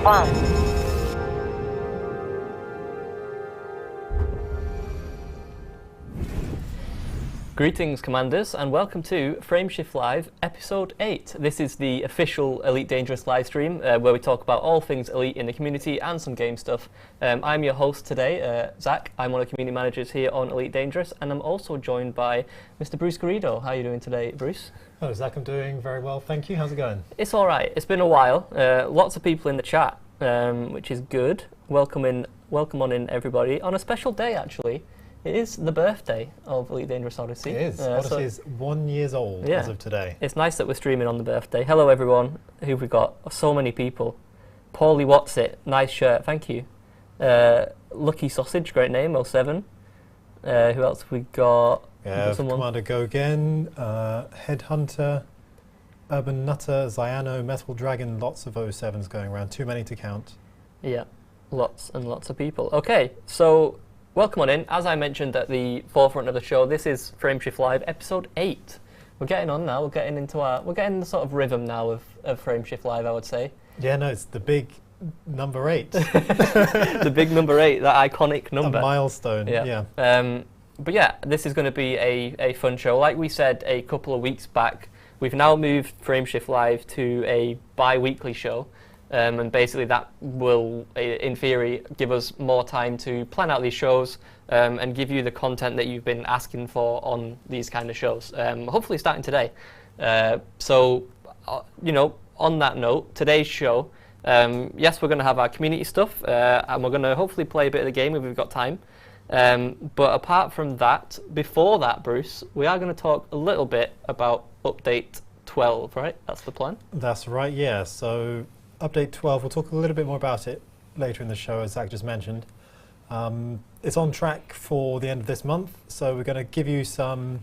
1. Greetings, Commanders, and welcome to Frameshift Live, Episode 8. This is the official Elite Dangerous live stream where we talk about all things Elite in the community and some game stuff. I'm your host today, Zach. I'm one of the community managers here on Elite Dangerous, and I'm also joined by Mr. Bruce Garrido. How are you doing today, Bruce? Hello, Zach. I'm doing very well, thank you. How's it going? It's all right. It's been a while. Lots of people in the chat, which is good. Welcome on in, everybody. On a special day, actually. It is the birthday of Elite Dangerous Odyssey. It is. Odyssey is 1 year old as of today. It's nice that we're streaming on the birthday. Hello, everyone. Who've we got? So many people. Paulie Watsit, nice shirt, thank you. Lucky Sausage, great name, 07. Who else have we got? Yeah, Commander Go Again, Headhunter, Urban Nutter, Zyano, Metal Dragon, lots of 07s going around, too many to count. Yeah, lots and lots of people. Okay, so welcome on in. As I mentioned at the forefront of the show, this is Frameshift Live, Episode 8. We're getting on now. We're getting the sort of rhythm now of Frameshift Live, I would say. Yeah, no, it's the big number 8. The big number 8, that iconic number. A milestone. Yeah. But yeah, this is going to be a fun show. Like we said a couple of weeks back, we've now moved Frameshift Live to a bi-weekly show. And basically that will, in theory, give us more time to plan out these shows and give you the content that you've been asking for on these kind of shows, hopefully starting today. So, on that note, today's show, yes, we're going to have our community stuff, and we're going to hopefully play a bit of the game if we've got time. But apart from that, before that, Bruce, we are going to talk a little bit about Update 12, right? That's the plan? That's right, yeah. So Update 12, we'll talk a little bit more about it later in the show, as Zach just mentioned. It's on track for the end of this month, so we're going to give you some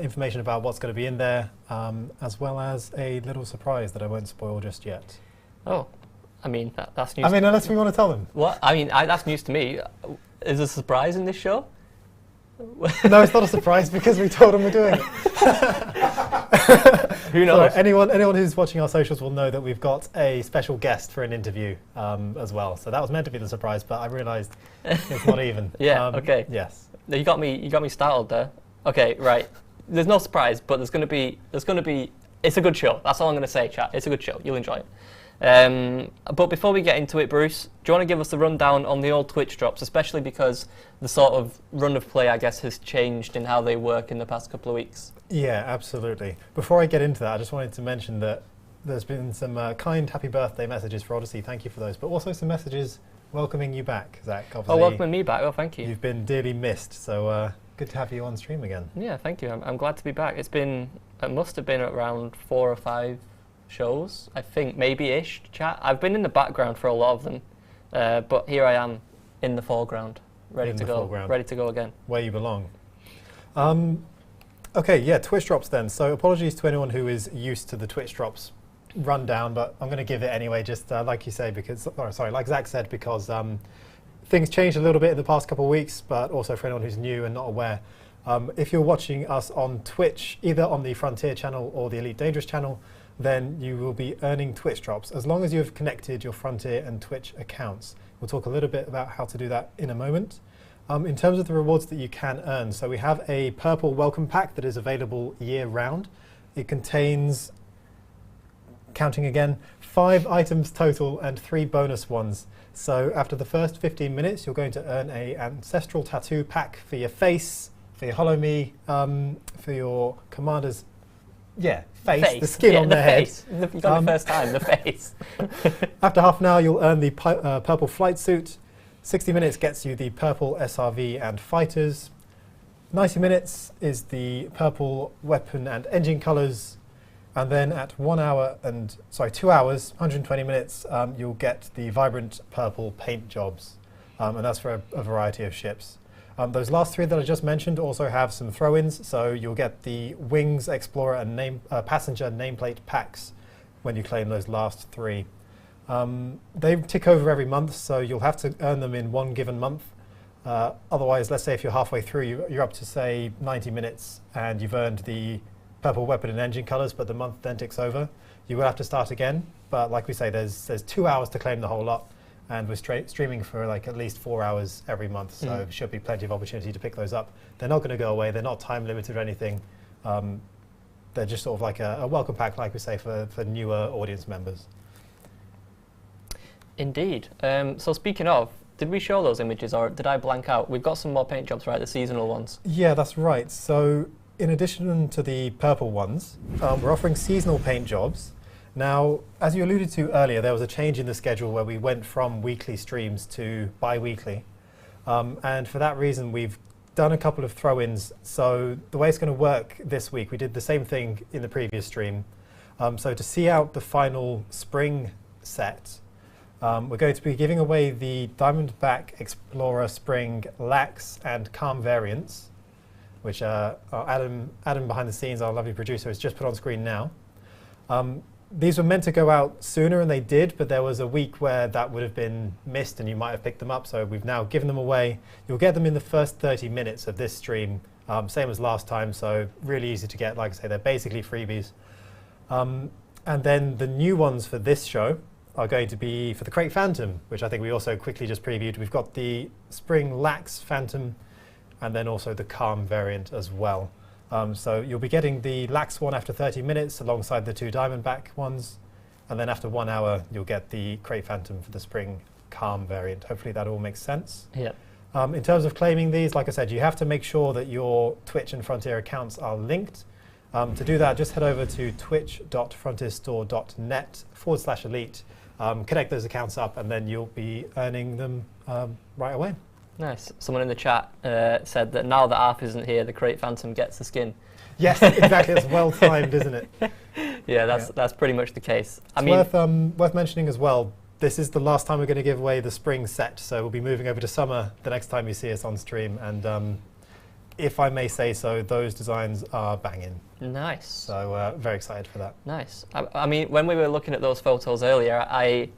information about what's going to be in there, as well as a little surprise that I won't spoil just yet. Oh, I mean, that's news. I mean, unless we want to tell them. What? I mean, that's news to me. Is there a surprise in this show? No, it's not a surprise because we told them we're doing it. Who knows? So anyone who's watching our socials will know that we've got a special guest for an interview as well. So that was meant to be the surprise, but I realised it's not even. Yeah. Okay. Yes. You got me startled there. Okay. Right. There's no surprise, but there's going to be. It's a good show. That's all I'm going to say, chat. It's a good show. You'll enjoy it. But before we get into it, Bruce, do you want to give us the rundown on the old Twitch drops, especially because the sort of run of play, I guess, has changed in how they work in the past couple of weeks? Yeah, absolutely. Before I get into that, I just wanted to mention that there's been some kind happy birthday messages for Odyssey. Thank you for those. But also some messages welcoming you back, Zach. Obviously, welcoming me back. Oh, thank you. You've been dearly missed, so good to have you on stream again. Yeah, thank you. I'm glad to be back. It must have been around 4 or 5 shows, I think, maybe-ish, chat. I've been in the background for a lot of them, but here I am in the foreground, ready to go again. Where you belong. Okay, yeah, Twitch drops then. So apologies to anyone who is used to the Twitch drops rundown, but I'm going to give it anyway, just like you say, like Zach said, because things changed a little bit in the past couple of weeks, but also for anyone who's new and not aware. If you're watching us on Twitch, either on the Frontier channel or the Elite Dangerous channel, then you will be earning Twitch drops as long as you have connected your Frontier and Twitch accounts. We'll talk a little bit about how to do that in a moment. In terms of the rewards that you can earn, so we have a purple welcome pack that is available year-round. It contains, counting again, 5 items total and 3 bonus ones. So after the first 15 minutes, you're going to earn an ancestral tattoo pack for your face, for your Hollow Me, for your commander's face, the skin on their head. You got it first time, the face. After half an hour, you'll earn the purple flight suit. 60 minutes gets you the purple SRV and fighters. 90 minutes is the purple weapon and engine colors. And then at 2 hours, 120 minutes, you'll get the vibrant purple paint jobs. And that's for a variety of ships. Those last 3 that I just mentioned also have some throw-ins, so you'll get the Wings, Explorer and Passenger nameplate packs when you claim those last 3. They tick over every month, so you'll have to earn them in one given month. Otherwise, let's say if you're halfway through, you're up to, say, 90 minutes and you've earned the purple weapon and engine colors, but the month then ticks over, you will have to start again. But like we say, there's 2 hours to claim the whole lot, and we're streaming for like at least 4 hours every month, so should be plenty of opportunity to pick those up. They're not going to go away. They're not time limited or anything. They're just sort of like a welcome pack, like we say, for newer audience members. Indeed. So speaking of, did we show those images or did I blank out? We've got some more paint jobs, right? The seasonal ones. Yeah, that's right. So in addition to the purple ones, we're offering seasonal paint jobs. Now, as you alluded to earlier, there was a change in the schedule where we went from weekly streams to bi-weekly. And for that reason, we've done a couple of throw-ins. So the way it's going to work this week, we did the same thing in the previous stream. So to see out the final spring set, we're going to be giving away the Diamondback Explorer Spring Lax and Calm variants, which Adam behind the scenes, our lovely producer, has just put on screen now. These were meant to go out sooner, and they did, but there was a week where that would have been missed and you might have picked them up, so we've now given them away. You'll get them in the first 30 minutes of this stream, same as last time, so really easy to get. Like I say, they're basically freebies. And then the new ones for this show are going to be for the Crate Phantom, which I think we also quickly just previewed. We've got the Spring Lax Phantom and then also the Calm variant as well. So you'll be getting the Lax one after 30 minutes alongside the 2 Diamondback ones. And then after 1 hour, you'll get the Crate Phantom for the Spring Calm variant. Hopefully that all makes sense. Yeah. In terms of claiming these, like I said, you have to make sure that your Twitch and Frontier accounts are linked. To do that, just head over to twitch.frontierstore.net/elite. Connect those accounts up, and then you'll be earning them right away. Nice. Someone in the chat said that now that Arf isn't here, the Crate Phantom gets the skin. Yes, exactly. It's well timed, isn't it? Yeah, that's pretty much the case. It's worth mentioning as well, this is the last time we're going to give away the spring set, so we'll be moving over to summer the next time you see us on stream, and if I may say so, those designs are banging. Nice. So very excited for that. Nice. I mean, when we were looking at those photos earlier, I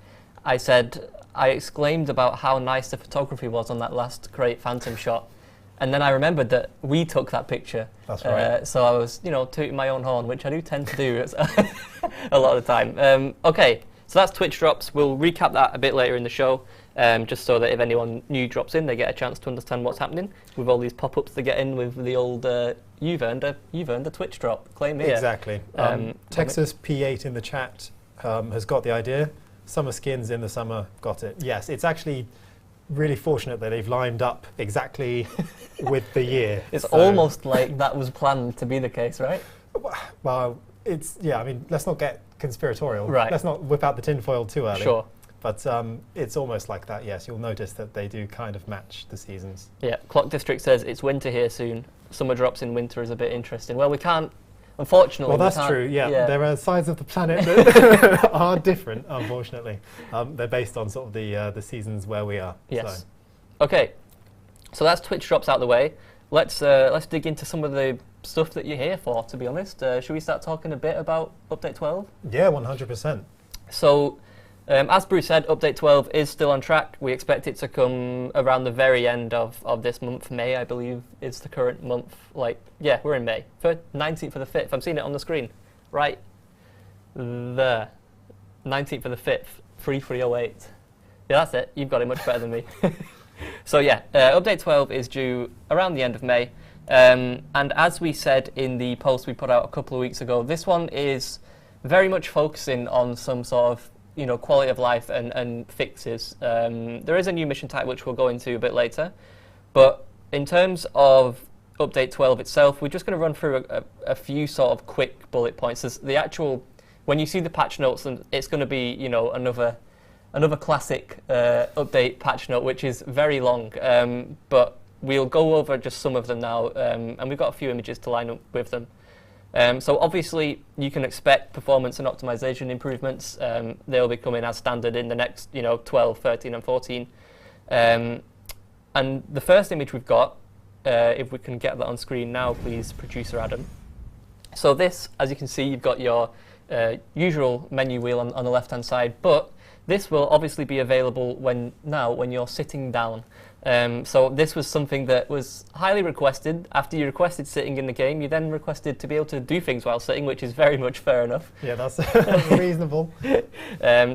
exclaimed about how nice the photography was on that last Crate Phantom shot. And then I remembered that we took that picture. That's right. So I was, tooting my own horn, which I do tend to do a lot of the time. Okay, so that's Twitch drops. We'll recap that a bit later in the show, just so that if anyone new drops in, they get a chance to understand what's happening with all these pop-ups they get in with the old you've earned a Twitch drop. Claim here. Exactly. Texas P8 in the chat has got the idea. Summer skins in the summer, got it. Yes, it's actually really fortunate that they've lined up exactly with the year. It's almost like that was planned to be the case, right? Well, I mean, let's not get conspiratorial. Right. Let's not whip out the tinfoil too early. Sure. But it's almost like that, yes. You'll notice that they do kind of match the seasons. Yeah, Clock District says it's winter here soon. Summer drops in winter is a bit interesting. Well, we can't, unfortunately. Well, that's true, yeah. There are sides of the planet that are different, unfortunately. They're based on sort of the seasons where we are. Yes. So. Okay, so that's Twitch drops out the way. Let's dig into some of the stuff that you're here for, to be honest. Should we start talking a bit about Update 12? Yeah, 100%. So, as Bruce said, Update 12 is still on track. We expect it to come around the very end of this month. May, I believe, is the current month. Yeah, we're in May. 19th of the 5th. I'm seeing it on the screen. Right there. 19th of the 5th. 3308. Yeah, that's it. You've got it much better than me. So yeah, Update 12 is due around the end of May. And as we said in the post we put out a couple of weeks ago, this one is very much focusing on some sort of quality of life and fixes. There is a new mission type which we'll go into a bit later, but in terms of Update 12 itself, we're just going to run through a few sort of quick bullet points. When you see the patch notes, it's going to be another classic update patch note, which is very long, but we'll go over just some of them now, and we've got a few images to line up with them. So obviously you can expect performance and optimization improvements. They'll be coming as standard in the next 12, 13 and 14. And the first image we've got, if we can get that on screen now, please, Producer Adam. So this, as you can see, you've got your usual menu wheel on the left-hand side, but this will obviously be available when you're sitting down. So this was something that was highly requested. After you requested sitting in the game, you then requested to be able to do things while sitting, which is very much fair enough. Yeah, that's reasonable.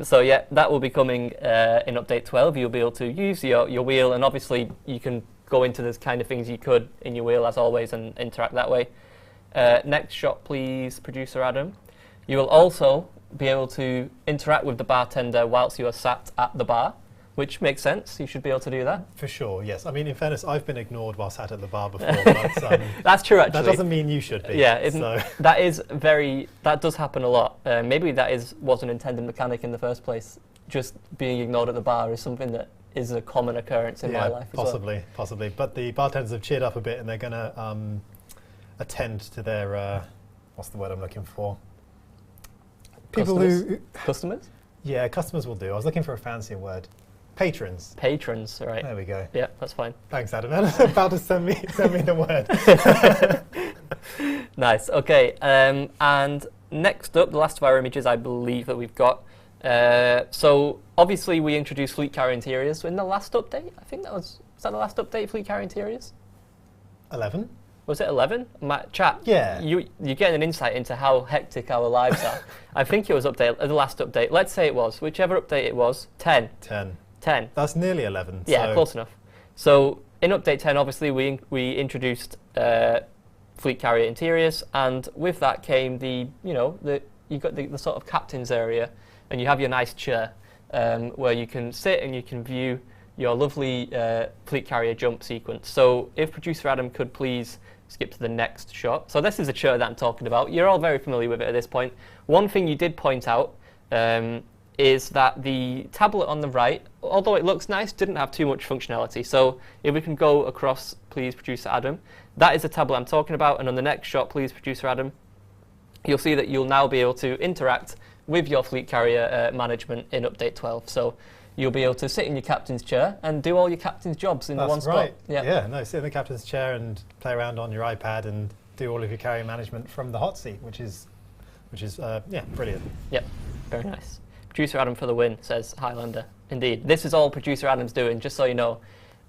So yeah, that will be coming in update 12. You'll be able to use your wheel, and obviously you can go into the kind of things you could in your wheel as always and interact that way. Next shot, please, producer Adam. You will also be able to interact with the bartender whilst you are sat at the bar, which makes sense. You should be able to do that. For sure, yes. I mean, in fairness, I've been ignored while sat at the bar before. But, that's true, actually. That doesn't mean you should be. Yeah, so. that does happen a lot. Maybe that was an intended mechanic in the first place. Just being ignored at the bar is something that is a common occurrence in my life as well. Possibly. But the bartenders have cheered up a bit, and they're going to attend to their, what's the word I'm looking for? Customers? Yeah, customers will do. I was looking for a fancier word. Patrons. Patrons, right. There we go. Yeah, that's fine. Thanks, Adam. I was about to send me the word. Nice. Okay. And next up, the last of our images, I believe that we've got. So obviously, we introduced fleet carrier interiors in the last update. I think was that the last update? Fleet carrier interiors. 11. Was it 11? Chat. Yeah. You're getting an insight into how hectic our lives are. I think it was the last update. Let's say it was. Whichever update it was. 10. 10. That's nearly 11. Yeah, so close enough. So in update 10, obviously we introduced fleet carrier interiors, and with that came you got the sort of captain's area, and you have your nice chair where you can sit and you can view your lovely fleet carrier jump sequence. So if producer Adam could please skip to the next shot. So this is a chair that I'm talking about. You're all very familiar with it at this point. One thing you did point out is that the tablet on the right, although it looks nice, didn't have too much functionality. So if we can go across, please, producer Adam. That is the tablet I'm talking about. And on the next shot, please, producer Adam, you'll see that you'll now be able to interact with your fleet carrier management in update 12. So you'll be able to sit in your captain's chair and do all your captain's jobs in one spot. Yeah, sit in the captain's chair and play around on your iPad and do all of your carrier management from the hot seat, which is brilliant. Yep, very nice. Producer Adam for the win, says Highlander. Indeed, this is all producer Adam's doing, just so you know.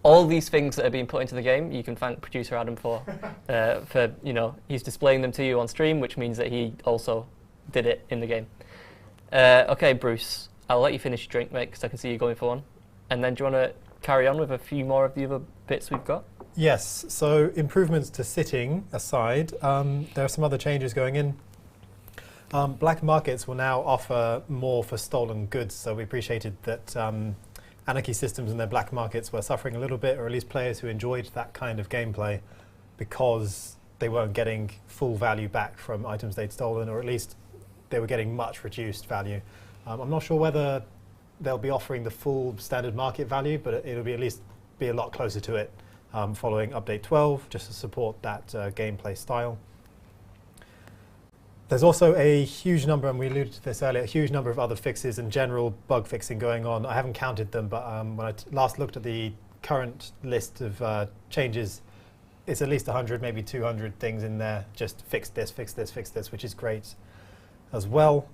All these things that are being put into the game, you can thank producer Adam for he's displaying them to you on stream, which means that he also did it in the game. Okay, Bruce, I'll let you finish your drink, mate, because I can see you going for one. And then do you want to carry on with a few more of the other bits we've got? Yes, so improvements to sitting aside, there are some other changes going in. Black markets will now offer more for stolen goods, so we appreciated that Anarchy Systems and their black markets were suffering a little bit, or at least players who enjoyed that kind of gameplay, because they weren't getting full value back from items they'd stolen, or at least they were getting much reduced value. I'm not sure whether they'll be offering the full standard market value, but it'll be at least be a lot closer to it following update 12, just to support that gameplay style. There's also a huge number, and we alluded to this earlier, a huge number of other fixes and general bug fixing going on. I haven't counted them, but when I last looked at the current list of changes, it's at least 100, maybe 200 things in there. Just fix this, fix this, fix this, which is great as well.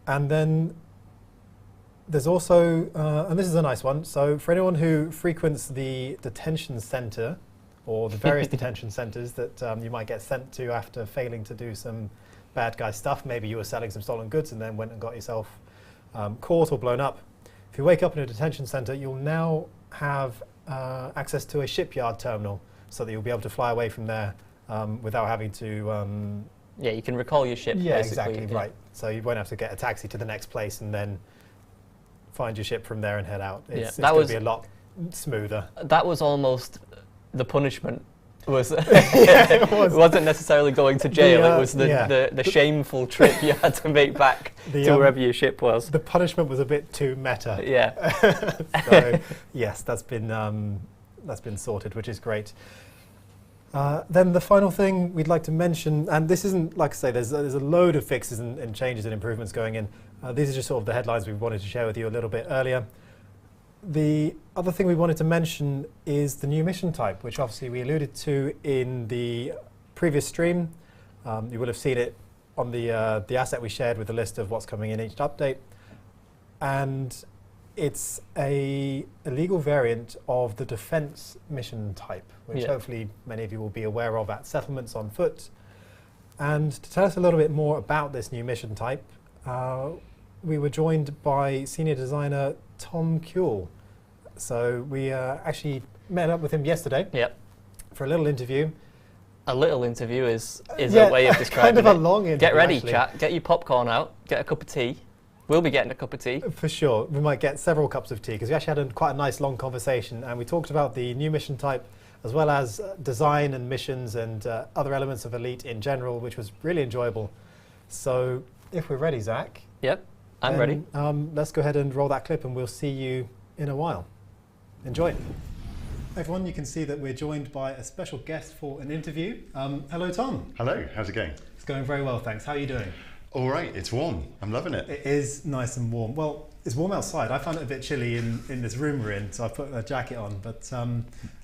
And then there's also, and this is a nice one, so for anyone who frequents the detention center, or the various detention centers that you might get sent to after failing to do some bad guy stuff, maybe you were selling some stolen goods and then went and got yourself caught or blown up. If you wake up in a detention center, you'll now have access to a shipyard terminal, so that you'll be able to fly away from there without having to... yeah, you can recall your ship, yeah, basically. Exactly, right. So you won't have to get a taxi to the next place and then find your ship from there and head out. It's going to be a lot smoother. That was almost the punishment. It wasn't necessarily going to jail, it was the shameful trip you had to make back to wherever your ship was. The punishment was a bit too meta. Yeah. So yes, that's been sorted, which is great. Then the final thing we'd like to mention, and this isn't, like I say, there's a load of fixes and changes and improvements going in. These are just sort of the headlines we wanted to share with you a little bit earlier. The other thing we wanted to mention is the new mission type, which obviously we alluded to in the previous stream. You will have seen it on the asset we shared with the list of what's coming in each update. And It's a legal variant of the defense mission type, which hopefully many of you will be aware of at settlements on foot. And to tell us a little bit more about this new mission type, we were joined by senior designer Tom Kewell. So we actually met up with him yesterday for a little interview. A little interview is a way of describing kind of a long interview. Get ready, actually. chat. Get your popcorn out. Get a cup of tea. We'll be getting a cup of tea. For sure. We might get several cups of tea because we actually had quite a nice long conversation, and we talked about the new mission type as well as design and missions and other elements of Elite in general, which was really enjoyable. So if we're ready, Zach. Yep, I'm ready. Let's go ahead and roll that clip and we'll see you in a while. Enjoy. Everyone, you can see that we're joined by a special guest for an interview. Hello, Tom. Hello, how's it going? It's going very well, thanks. How are you doing? All right, it's warm. I'm loving it. It is nice and warm. Well, it's warm outside. I found it a bit chilly in this room we're in, so I put a jacket on. But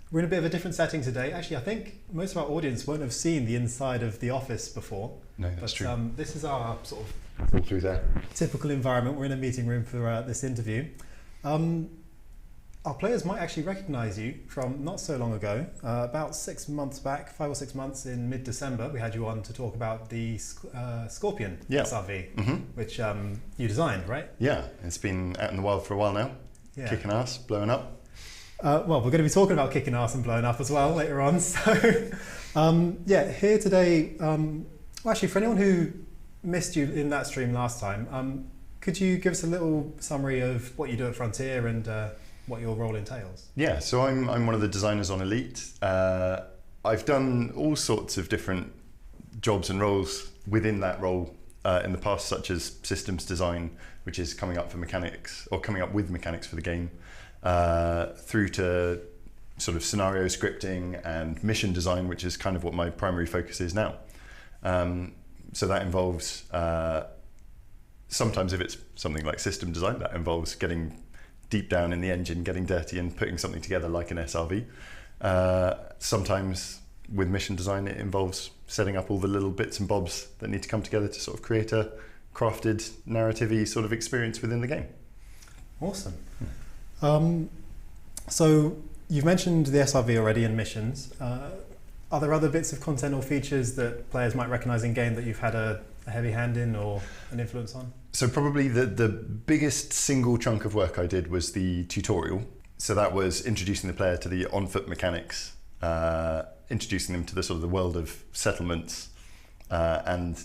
we're in a bit of a different setting today. Actually, I think most of our audience won't have seen the inside of the office before. No, that's true. This is our sort of It's all through there. typical environment. We're in a meeting room for this interview. Our players might actually recognise you from not so long ago, about 6 months back, 5 or 6 months in mid-December. We had you on to talk about the Scorpion SRV, which you designed, right? Yeah, it's been out in the wild for a while now, kicking ass, blowing up. Well, we're going to be talking about kicking ass and blowing up as well later on. So, here today. Well, actually, for anyone who missed you in that stream last time, could you give us a little summary of what you do at Frontier and what your role entails? Yeah, so I'm one of the designers on Elite. I've done all sorts of different jobs and roles within that role in the past, such as systems design, which is coming up with mechanics for the game. Through to sort of scenario scripting and mission design, which is kind of what my primary focus is now. So that involves, sometimes if it's something like system design, that involves getting deep down in the engine, getting dirty and putting something together like an SRV. Sometimes with mission design, it involves setting up all the little bits and bobs that need to come together to sort of create a crafted, narrative-y sort of experience within the game. Awesome. So you've mentioned the SRV already and missions. Are there other bits of content or features that players might recognise in game that you've had a heavy hand in or an influence on? So probably the biggest single chunk of work I did was the tutorial. So that was introducing the player to the on-foot mechanics, introducing them to the sort of the world of settlements, and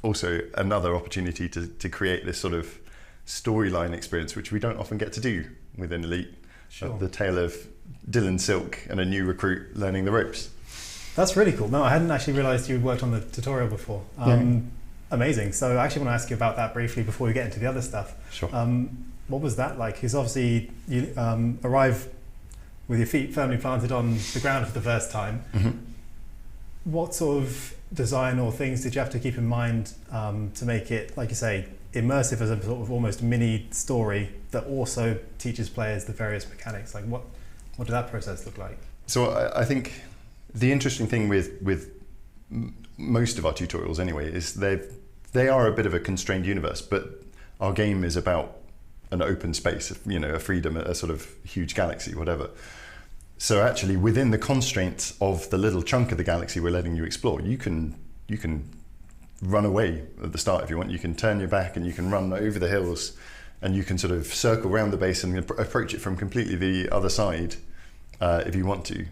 also another opportunity to create this sort of storyline experience, which we don't often get to do within Elite. Sure. The tale of Dylan Silk and a new recruit learning the ropes. That's really cool. No, I hadn't actually realised you'd worked on the tutorial before. Amazing. So I actually want to ask you about that briefly before we get into the other stuff. Sure. What was that like? Because obviously you arrive with your feet firmly planted on the ground for the first time. What sort of design or things did you have to keep in mind to make it, like you say, immersive as a sort of almost mini story that also teaches players the various mechanics? Like what did that process look like? So I think the interesting thing with most of our tutorials anyway is they are a bit of a constrained universe, but our game is about an open space, a freedom, a sort of huge galaxy, whatever. So actually within the constraints of the little chunk of the galaxy we're letting you explore, you can run away at the start if you want. You can turn your back and you can run over the hills and you can sort of circle around the base and approach it from completely the other side if you want to.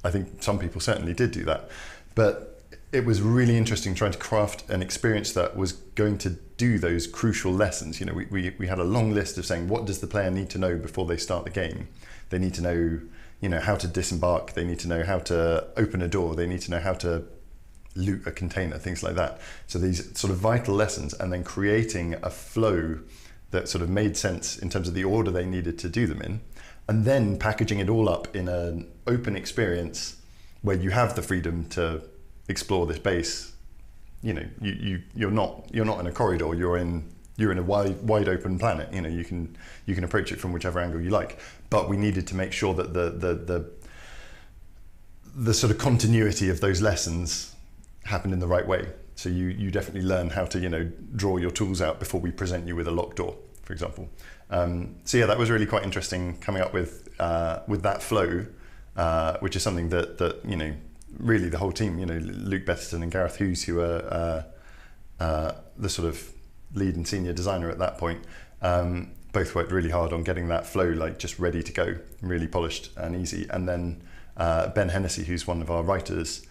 I think some people certainly did do that, but it was really interesting trying to craft an experience that was going to do those crucial lessons. We had a long list of saying, what does the player need to know before they start the game? They need to know, how to disembark. They need to know how to open a door. They need to know how to loot a container, things like that. So these sort of vital lessons, and then creating a flow that sort of made sense in terms of the order they needed to do them in, and then packaging it all up in an open experience where you have the freedom to explore this base. You're not in a corridor. You're in a wide open planet. You can approach it from whichever angle you like. But we needed to make sure that the sort of continuity of those lessons happened in the right way. So you definitely learn how to draw your tools out before we present you with a locked door, for example. So yeah, that was really quite interesting coming up with that flow, which is something that you know, really the whole team, you know, Luke Betterton and Gareth Hughes, who are the sort of lead and senior designer at that point, both worked really hard on getting that flow like just ready to go, really polished and easy. And then Ben Hennessy, who's one of our writers,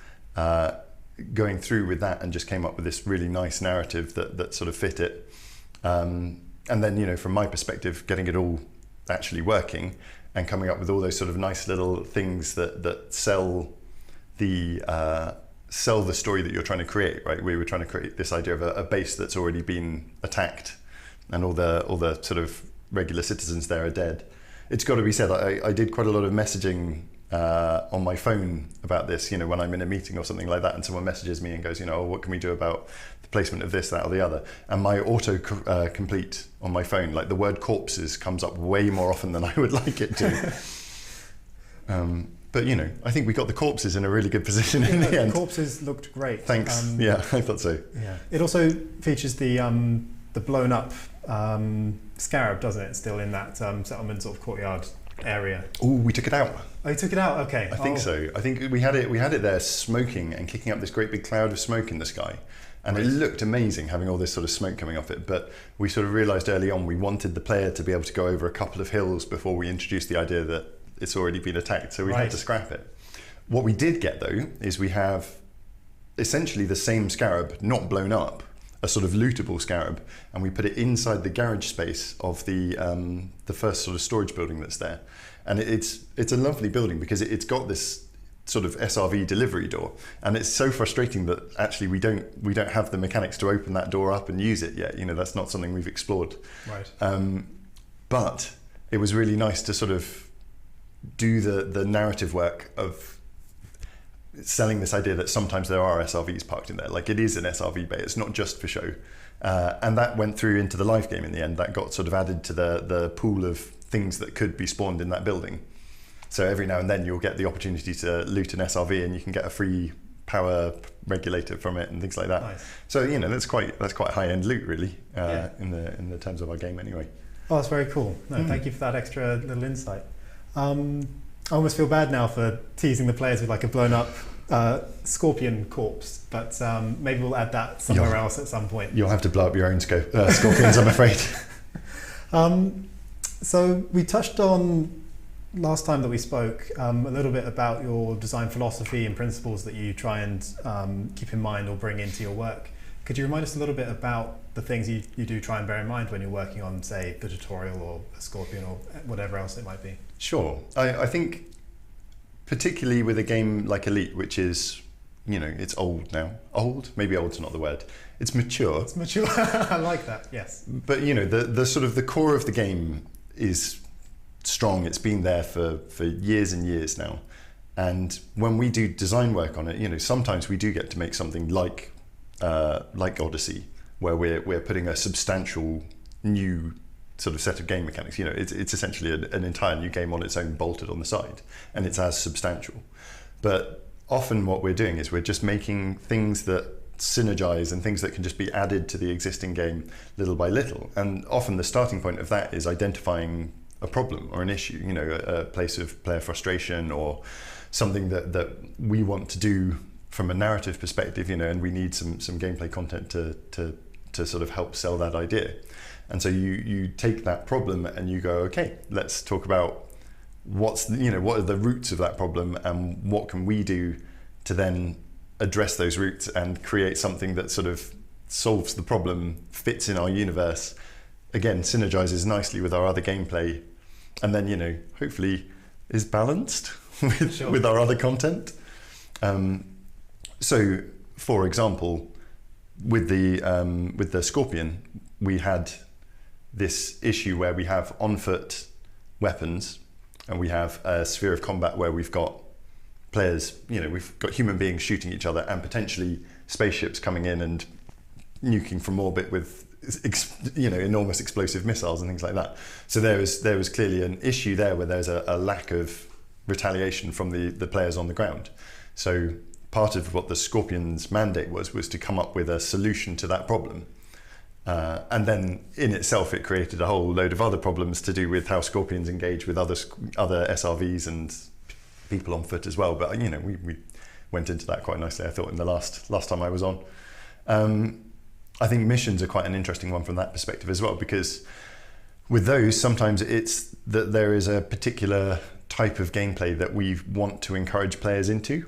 going through with that and just came up with this really nice narrative that sort of fit it. And then, you know, from my perspective, getting it all actually working and coming up with all those sort of nice little things that sell the story that you're trying to create, right? We were trying to create this idea of a base that's already been attacked, and all the sort of regular citizens there are dead. It's got to be said, I did quite a lot of messaging on my phone about this, you know, when I'm in a meeting or something like that, and someone messages me and goes, you know, oh, what can we do about the placement of this, that, or the other? And my auto complete on my phone, like the word corpses comes up way more often than I would like it to. But you know, I think we got the corpses in a really good position in the end. The corpses looked great. Thanks. Yeah, I thought so. Yeah. It also features the blown up scarab, doesn't it? Still in that settlement sort of courtyard area. Oh, we took it out. Oh, you took it out? Okay. I think so. I think we had it there smoking and kicking up this great big cloud of smoke in the sky. And It looked amazing having all this sort of smoke coming off it. But we sort of realised early on we wanted the player to be able to go over a couple of hills before we introduced the idea that it's already been attacked. So we had to scrap it. What we did get though is we have essentially the same scarab, not blown up, a sort of lootable scarab, and we put it inside the garage space of the first sort of storage building that's there. And it's a lovely building because it's got this sort of SRV delivery door, and it's so frustrating that actually we don't have the mechanics to open that door up and use it yet. You know, that's not something we've explored. Right. But it was really nice to sort of do the narrative work of selling this idea that sometimes there are SRVs parked in there. Like, it is an SRV bay, it's not just for show. And that went through into the live game in the end. That got sort of added to the pool of things that could be spawned in that building. So every now and then you'll get the opportunity to loot an SRV and you can get a free power regulator from it and things like that. Nice. So, you know, that's quite high-end loot really, in the terms of our game anyway. Oh, that's very cool. No, thank you for that extra little insight. I almost feel bad now for teasing the players with like a blown up scorpion corpse, but maybe we'll add that somewhere else at some point. You'll have to blow up your own scorpions, I'm afraid. So we touched on last time that we spoke a little bit about your design philosophy and principles that you try and keep in mind or bring into your work. Could you remind us a little bit about the things you do try and bear in mind when you're working on, say, the tutorial or a scorpion or whatever else it might be? Sure. I think particularly with a game like Elite, which is, you know, it's old now. Old? Maybe old's not the word. It's mature. It's mature. I like that, yes. But, you know, the sort of the core of the game is strong. It's been there for years and years now. And when we do design work on it, you know, sometimes we do get to make something like Odyssey, where we're putting a substantial new sort of set of game mechanics. You know, it's essentially an entire new game on its own, bolted on the side, and it's as substantial. But often what we're doing is we're just making things that synergize and things that can just be added to the existing game little by little. And often the starting point of that is identifying a problem or an issue, you know, a place of player frustration or something that we want to do from a narrative perspective, you know, and we need some gameplay content to sort of help sell that idea. And so you take that problem and you go, okay, let's talk about what are the roots of that problem and what can we do to then address those roots and create something that sort of solves the problem, fits in our universe, again, synergizes nicely with our other gameplay, and then, you know, hopefully is balanced with our other content. So, for example, with the Scorpion, we had this issue where we have on-foot weapons and we have a sphere of combat where we've got players, you know, we've got human beings shooting each other and potentially spaceships coming in and nuking from orbit with, you know, enormous explosive missiles and things like that. So there was clearly an issue there where there's a lack of retaliation from the players on the ground. So part of what the Scorpion's mandate was to come up with a solution to that problem. And then in itself, it created a whole load of other problems to do with how scorpions engage with other SRVs and people on foot as well. But we went into that quite nicely, I thought, in the last time I was on. I think missions are quite an interesting one from that perspective as well, because with those, sometimes it's that there is a particular type of gameplay that we want to encourage players into.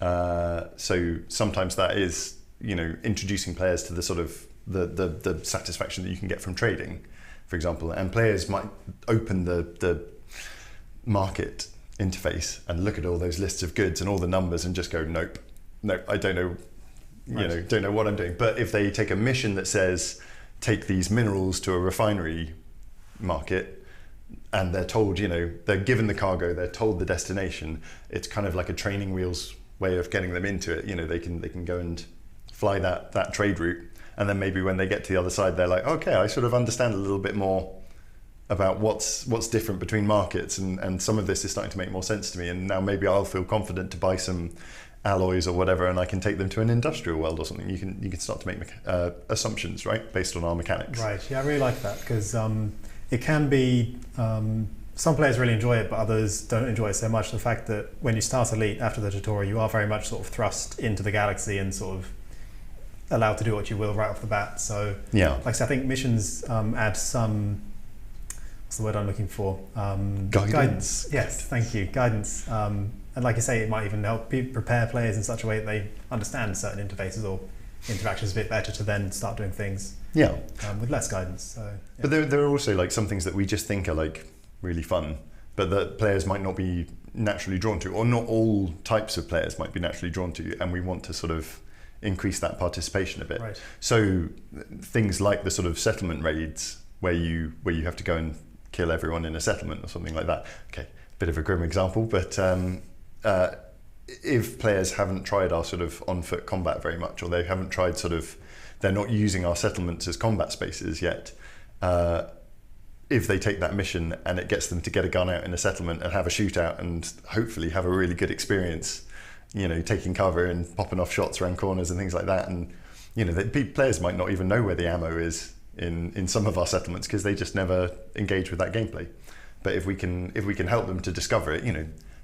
So sometimes that is, introducing players to the sort of the satisfaction that you can get from trading, for example. And players might open the market interface and look at all those lists of goods and all the numbers and just go, nope, I don't know, don't know what I'm doing. But if they take a mission that says, take these minerals to a refinery market, and they're told, they're given the cargo, they're told the destination, it's kind of like a training wheels way of getting them into it. They can go and fly that trade route. And then maybe when they get to the other side, they're like, okay, I sort of understand a little bit more about what's different between markets, and some of this is starting to make more sense to me, and now maybe I'll feel confident to buy some alloys or whatever, and I can take them to an industrial world or something. You can start to make assumptions, right, based on our mechanics. Right. Yeah, I really like that, because it can be some players really enjoy it, but others don't enjoy it so much. The fact that when you start Elite after the tutorial, you are very much sort of thrust into the galaxy and sort of allowed to do what you will right off the bat. So yeah, like I said, I think missions add some, what's the word I'm looking for? Guidance. Yes, thank you. Guidance. And like I say, it might even help prepare players in such a way that they understand certain interfaces or interactions a bit better to then start doing things with less guidance. So, yeah. But there are also like some things that we just think are like really fun, but that players might not be naturally drawn to, or not all types of players might be naturally drawn to, and we want to sort of increase that participation a bit. Right. So things like the sort of settlement raids where you have to go and kill everyone in a settlement or something like that. Okay, bit of a grim example, but if players haven't tried our sort of on-foot combat very much, or they haven't tried they're not using our settlements as combat spaces yet, if they take that mission and it gets them to get a gun out in a settlement and have a shootout and hopefully have a really good experience, taking cover and popping off shots around corners and things like that, and players might not even know where the ammo is in some of our settlements because they just never engage with that gameplay. But if we can help them to discover it,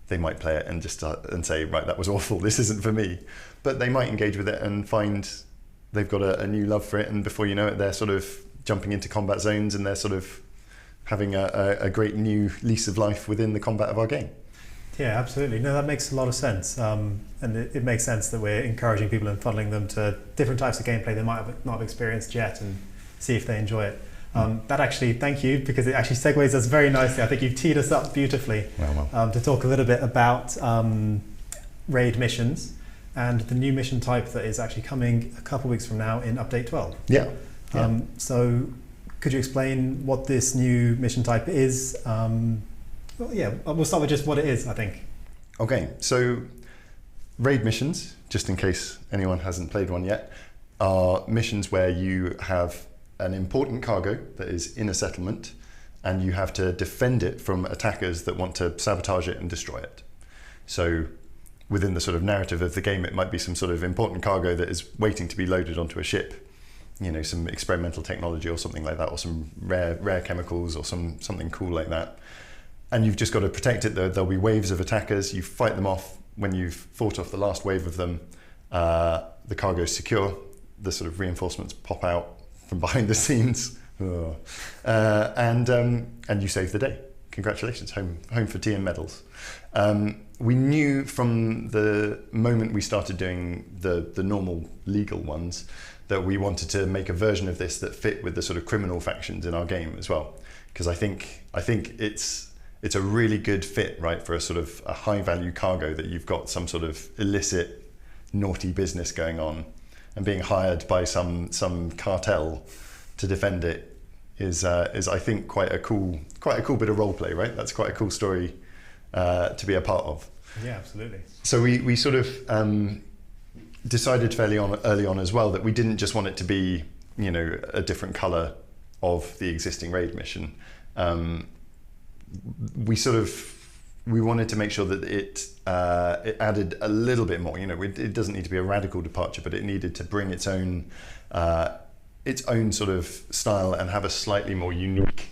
they might play it and just and say, right, that was awful, this isn't for me. But they might engage with it and find they've got a new love for it, and before you know it, they're sort of jumping into combat zones and they're sort of having a great new lease of life within the combat of our game. Yeah, absolutely. No, that makes a lot of sense. And it makes sense that we're encouraging people and funneling them to different types of gameplay they might not have experienced yet, and see if they enjoy it. That actually, thank you, because it actually segues us very nicely. I think you've teed us up beautifully to talk a little bit about raid missions and the new mission type that is actually coming a couple of weeks from now in update 12. Yeah. So could you explain what this new mission type is? We'll start with just what it is, I think. Okay, so raid missions, just in case anyone hasn't played one yet, are missions where you have an important cargo that is in a settlement and you have to defend it from attackers that want to sabotage it and destroy it. So within the sort of narrative of the game, it might be some sort of important cargo that is waiting to be loaded onto a ship, some experimental technology or something like that, or some rare chemicals or something cool like that. And you've just got to protect it. There'll be waves of attackers. You fight them off. When you've fought off the last wave of them, the cargo is secure. The sort of reinforcements pop out from behind the scenes, and you save the day. Congratulations, home for tea and medals. We knew from the moment we started doing the normal legal ones that we wanted to make a version of this that fit with the sort of criminal factions in our game as well, because I think it's a really good fit, right, for a sort of a high value cargo that you've got some sort of illicit, naughty business going on, and being hired by some cartel to defend it is I think quite a cool bit of role play, right? That's quite a cool story to be a part of. Yeah, absolutely. So we sort of decided fairly early on as well that we didn't just want it to be a different color of the existing raid mission. We wanted to make sure that it added a little bit more. It doesn't need to be a radical departure, but it needed to bring its own its own sort of style and have a slightly more unique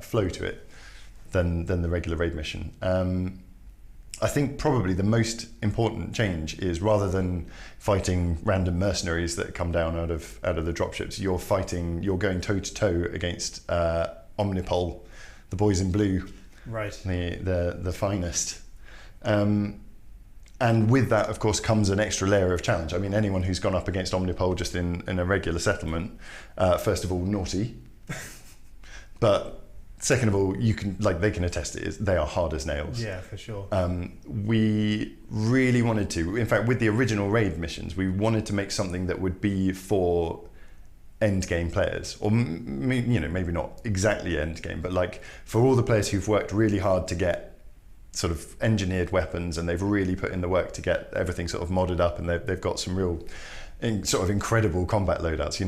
flow to it than the regular raid mission. I think probably the most important change is, rather than fighting random mercenaries that come down out of the dropships, you're going toe to toe against Omnipol, the boys in blue, right? The finest. And with that, of course, comes an extra layer of challenge. I mean, anyone who's gone up against Omnipol just in a regular settlement, first of all, naughty, but second of all, they can attest it. They are hard as nails. Yeah, for sure. We really wanted to, in fact, with the original raid missions, we wanted to make something that would be for end game players, or maybe not exactly end game, but like for all the players who've worked really hard to get sort of engineered weapons, and they've really put in the work to get everything sort of modded up, and they've got some real sort of incredible combat loadouts.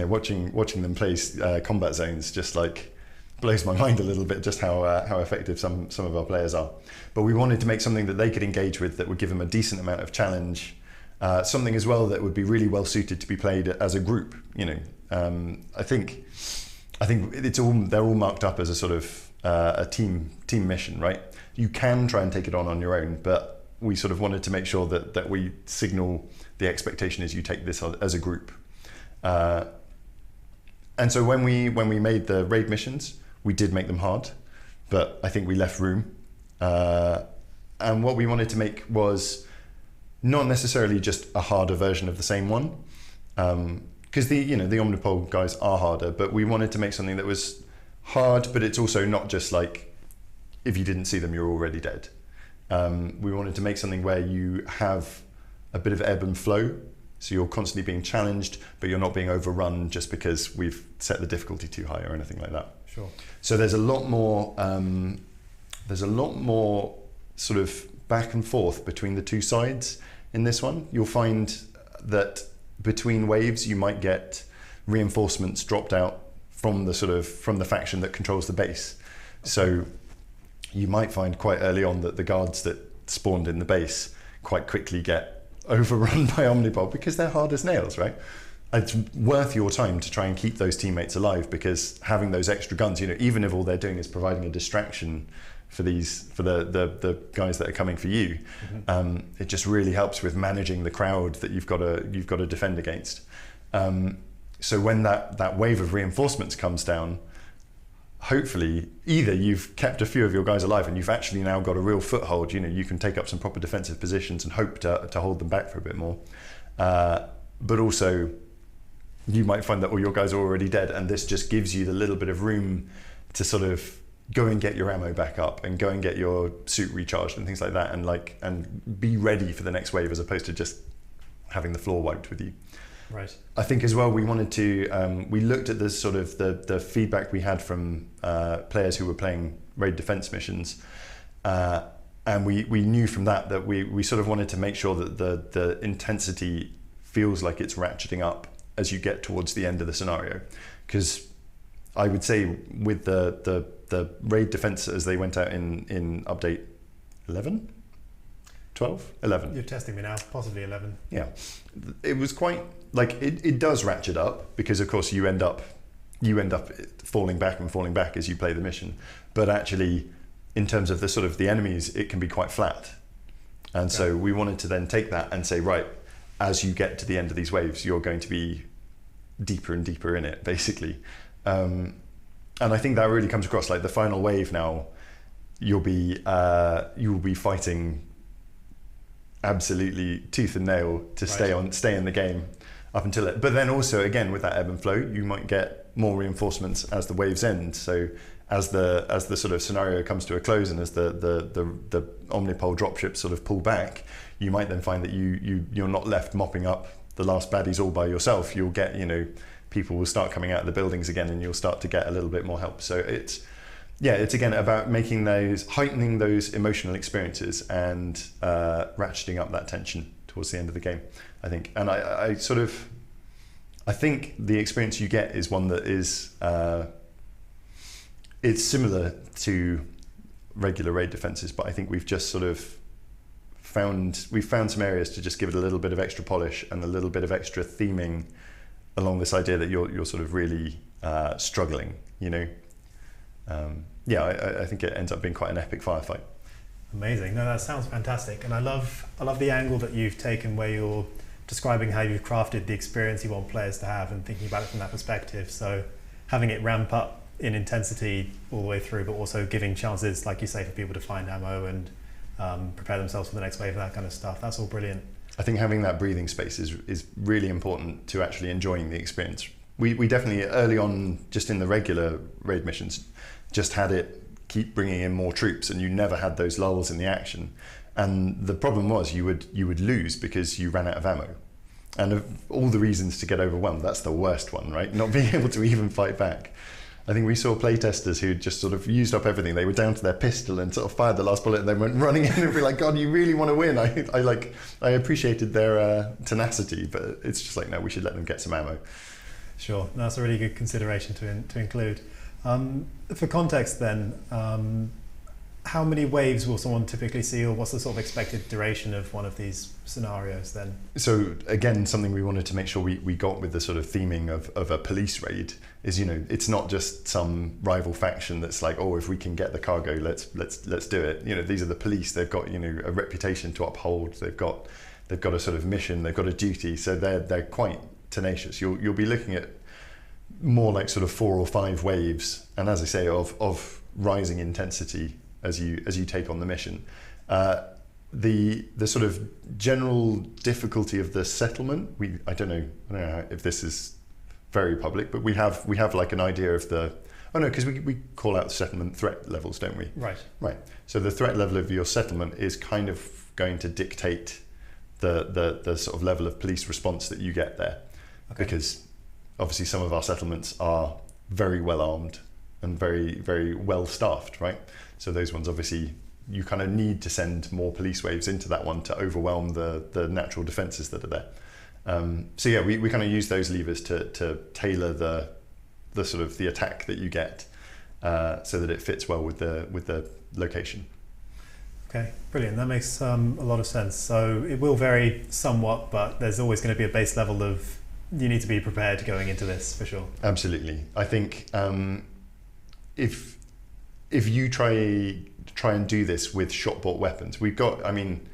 Watching them play combat zones just like blows my mind a little bit, just how effective some of our players are. But we wanted to make something that they could engage with, that would give them a decent amount of challenge, something as well that would be really well suited to be played as a group. I think they're all marked up as a sort of a team mission, right? You can try and take it on your own, but we sort of wanted to make sure that we signal the expectation is you take this as a group. And so when we made the raid missions, we did make them hard, but I think we left room. And what we wanted to make was not necessarily just a harder version of the same one, because the Omnipol guys are harder, but we wanted to make something that was hard, but it's also not just like, if you didn't see them, you're already dead. We wanted to make something where you have a bit of ebb and flow, so you're constantly being challenged, but you're not being overrun just because we've set the difficulty too high or anything like that. Sure. So there's a lot more sort of back and forth between the two sides in this one. You'll find that between waves you might get reinforcements dropped out from the faction that controls the base. Okay. So you might find quite early on that the guards that spawned in the base quite quickly get overrun by Omnipol because they're hard as nails, right? It's worth your time to try and keep those teammates alive, because having those extra guns, even if all they're doing is providing a distraction for the guys that are coming for you, mm-hmm. It just really helps with managing the crowd that you've got to defend against. So when that wave of reinforcements comes down, hopefully either you've kept a few of your guys alive and you've actually now got a real foothold, you can take up some proper defensive positions and hope to hold them back for a bit more, but also you might find that all your guys are already dead, and this just gives you the little bit of room to sort of go and get your ammo back up and go and get your suit recharged and things like that, and be ready for the next wave, as opposed to just having the floor wiped with you. Right. I think as well we wanted to, we looked at the sort of the feedback we had from players who were playing raid defense missions, and we knew from that we sort of wanted to make sure that the intensity feels like it's ratcheting up as you get towards the end of the scenario, because I would say with the raid defense as they went out in update 11, 12, 11. You're testing me now, possibly 11. Yeah, it was quite like it does ratchet up, because of course you end up falling back as you play the mission, but actually in terms of the sort of the enemies, it can be quite flat, and so we wanted to then take that and say, right, as you get to the end of these waves, you're going to be deeper and deeper in it, basically. And I think that really comes across. Like the final wave now, you will be fighting absolutely tooth and nail to stay in the game up until it. But then also, again, with that ebb and flow, you might get more reinforcements as the waves end. So as the sort of scenario comes to a close, and as the Omnipol dropships sort of pull back, you might then find that you're not left mopping up the last baddies all by yourself. You'll get, people will start coming out of the buildings again, and you'll start to get a little bit more help. So it's again about heightening those emotional experiences and ratcheting up that tension towards the end of the game, I think. And I think the experience you get is one that is it's similar to regular raid defenses, but I think we've just sort of found some areas to just give it a little bit of extra polish and a little bit of extra theming along this idea that you're sort of really struggling, you know. I think it ends up being quite an epic firefight. Amazing. No, that sounds fantastic. And I love the angle that you've taken where you're describing how you've crafted the experience you want players to have and thinking about it from that perspective. So having it ramp up in intensity all the way through, but also giving chances, like you say, for people to find ammo and prepare themselves for the next wave, that kind of stuff. That's all brilliant. I think having that breathing space is really important to actually enjoying the experience. We definitely, early on, just in the regular raid missions, just had it keep bringing in more troops, and you never had those lulls in the action. And the problem was you would lose because you ran out of ammo. And of all the reasons to get overwhelmed, that's the worst one, right? Not being able to even fight back. I think we saw playtesters who just sort of used up everything. They were down to their pistol and sort of fired the last bullet, and they went running in and be like, God, you really want to win. I appreciated their tenacity, but it's just like, no, we should let them get some ammo. Sure, that's a really good consideration to include. For context then, how many waves will someone typically see, or what's the sort of expected duration of one of these scenarios then? So again, something we wanted to make sure we got with the sort of theming of a police raid is, you know, it's not just some rival faction that's like, oh, if we can get the cargo, let's do it. You know, these are the police. They've got, you know, a reputation to uphold. They've got a sort of mission. They've got a duty. So they're quite tenacious. You'll be looking at more like sort of 4 or 5 waves, and as I say, of rising intensity as you take on the mission. The sort of general difficulty of the settlement, I don't know if this is very public, but we have like an idea of the, because we call out settlement threat levels, don't we? Right. So the threat level of your settlement is kind of going to dictate the sort of level of police response that you get there. Okay. Because obviously some of our settlements are very well armed and very, very well staffed, right? So those ones, obviously, you kind of need to send more police waves into that one to overwhelm the natural defences that are there. So yeah, we kind of use those levers to tailor the sort of the attack that you get, so that it fits well with the location. Okay, brilliant. That makes a lot of sense. So it will vary somewhat, but there's always going to be a base level of, you need to be prepared going into this, for sure. Absolutely. I think if you try and do this with shot-bought weapons, we've got, I mean,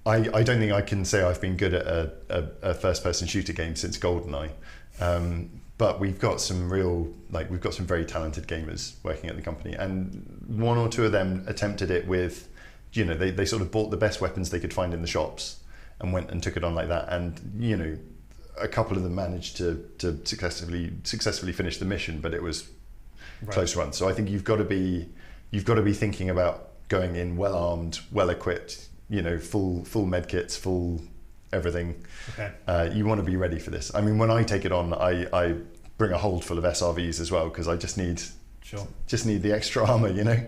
I don't think I can say I've been good at a first-person shooter game since GoldenEye, but we've got some very talented gamers working at the company, and 1 or 2 of them attempted it with, you know, they sort of bought the best weapons they could find in the shops and went and took it on like that, and, you know, a couple of them managed to successfully finish the mission, but it was close run. So I think you've got to be thinking about going in well armed, well equipped, you know, full med kits, full everything. Okay. You want to be ready for this. I mean, when I take it on, I bring a hold full of SRVs as well, because I just need the extra armor, you know.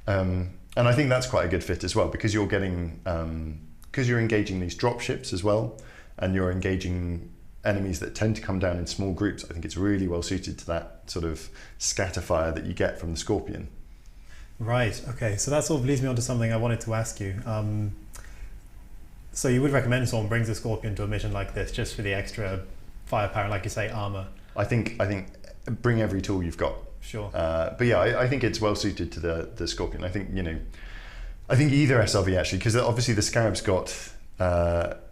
And I think that's quite a good fit as well, because you're getting because you're engaging these drop ships as well, and you're engaging enemies that tend to come down in small groups. I think it's really well suited to that sort of scatter fire that you get from the Scorpion. Right, okay, so that sort of leads me on to something I wanted to ask you. So you would recommend someone brings a Scorpion to a mission like this just for the extra firepower and, like you say, armor? I think bring every tool you've got. Sure. But yeah, I think it's well suited to the Scorpion. I think, you know, either SRV actually, because obviously the Scarab's got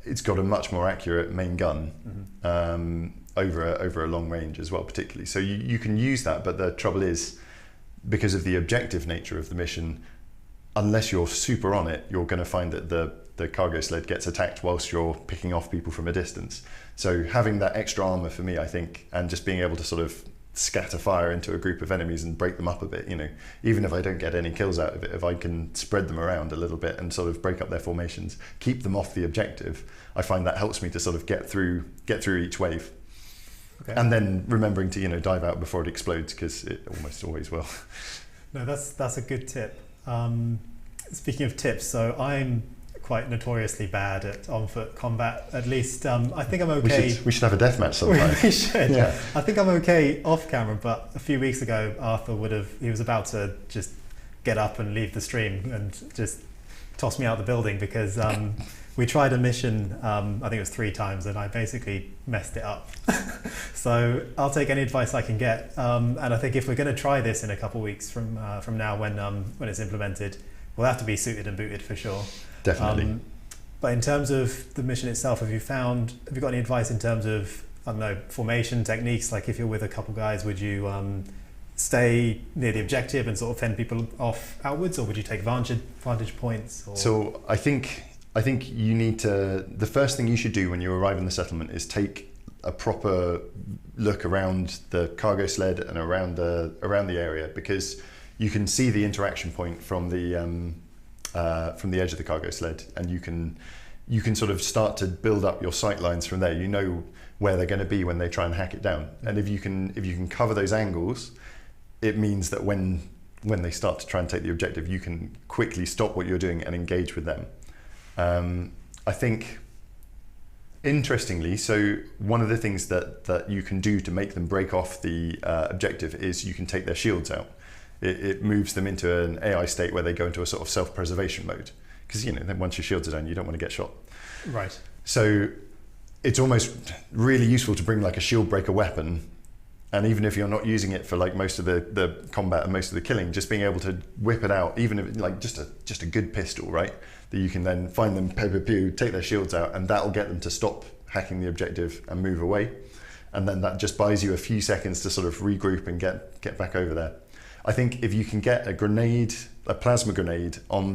it's got a much more accurate main gun, over a long range as well, particularly. So you can use that, but the trouble is, because of the objective nature of the mission, unless you're super on it, you're going to find that the cargo sled gets attacked whilst you're picking off people from a distance. So having that extra armor for me, I think, and just being able to sort of scatter fire into a group of enemies and break them up a bit, you know, even if I don't get any kills out of it, if I can spread them around a little bit and sort of break up their formations, keep them off the objective, I find that helps me to sort of get through each wave. Okay. And then remembering to, you know, dive out before it explodes, because it almost always will. No, that's a good tip. Speaking of tips, so I'm quite notoriously bad at on-foot combat. At least I think I'm okay. We should have a deathmatch sometime. We should. Yeah. I think I'm okay off camera, but a few weeks ago Arthur he was about to just get up and leave the stream and just toss me out of the building, because we tried a mission, I think it was 3 times, and I basically messed it up. So I'll take any advice I can get. And I think if we're going to try this in a couple of weeks from now, when it's implemented, we'll have to be suited and booted for sure. Definitely. But in terms of the mission itself, have you got any advice in terms of, I don't know, formation techniques? Like if you're with a couple guys, would you stay near the objective and sort of fend people off outwards, or would you take vantage points? Or? So I think you need to, the first thing you should do when you arrive in the settlement is take a proper look around the cargo sled and around the area, because you can see the interaction point from the edge of the cargo sled, and you can sort of start to build up your sight lines from there. You know where they're going to be when they try and hack it down, and if you can cover those angles, it means that when they start to try and take the objective, you can quickly stop what you're doing and engage with them. I think, interestingly, so one of the things that you can do to make them break off the objective is you can take their shields out. It moves them into an AI state where they go into a sort of self-preservation mode, because once your shields are down, you don't want to get shot. Right. So it's almost really useful to bring like a shield breaker weapon, and even if you're not using it for like most of the combat and most of the killing, just being able to whip it out, even if like just a good pistol, right? That you can then find them, pew, take their shields out, and that'll get them to stop hacking the objective and move away. And then that just buys you a few seconds to sort of regroup and get back over there. I think if you can get a plasma grenade on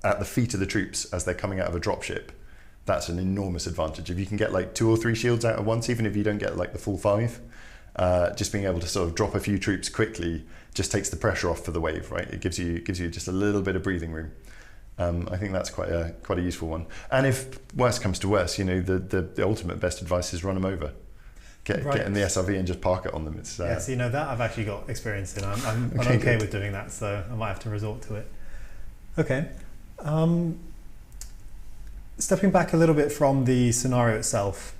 at the feet of the troops as they're coming out of a dropship, that's an enormous advantage. If you can get like 2 or 3 shields out at once, even if you don't get like the full 5, just being able to sort of drop a few troops quickly just takes the pressure off for the wave, right? It gives you just a little bit of breathing room. I think that's quite a useful one. And if worse comes to worse, the ultimate best advice is run them over. Get in the SRV and just park it on them. It's yes, that I've actually got experience in. I'm okay with doing that, so I might have to resort to it. Okay. Stepping back a little bit from the scenario itself,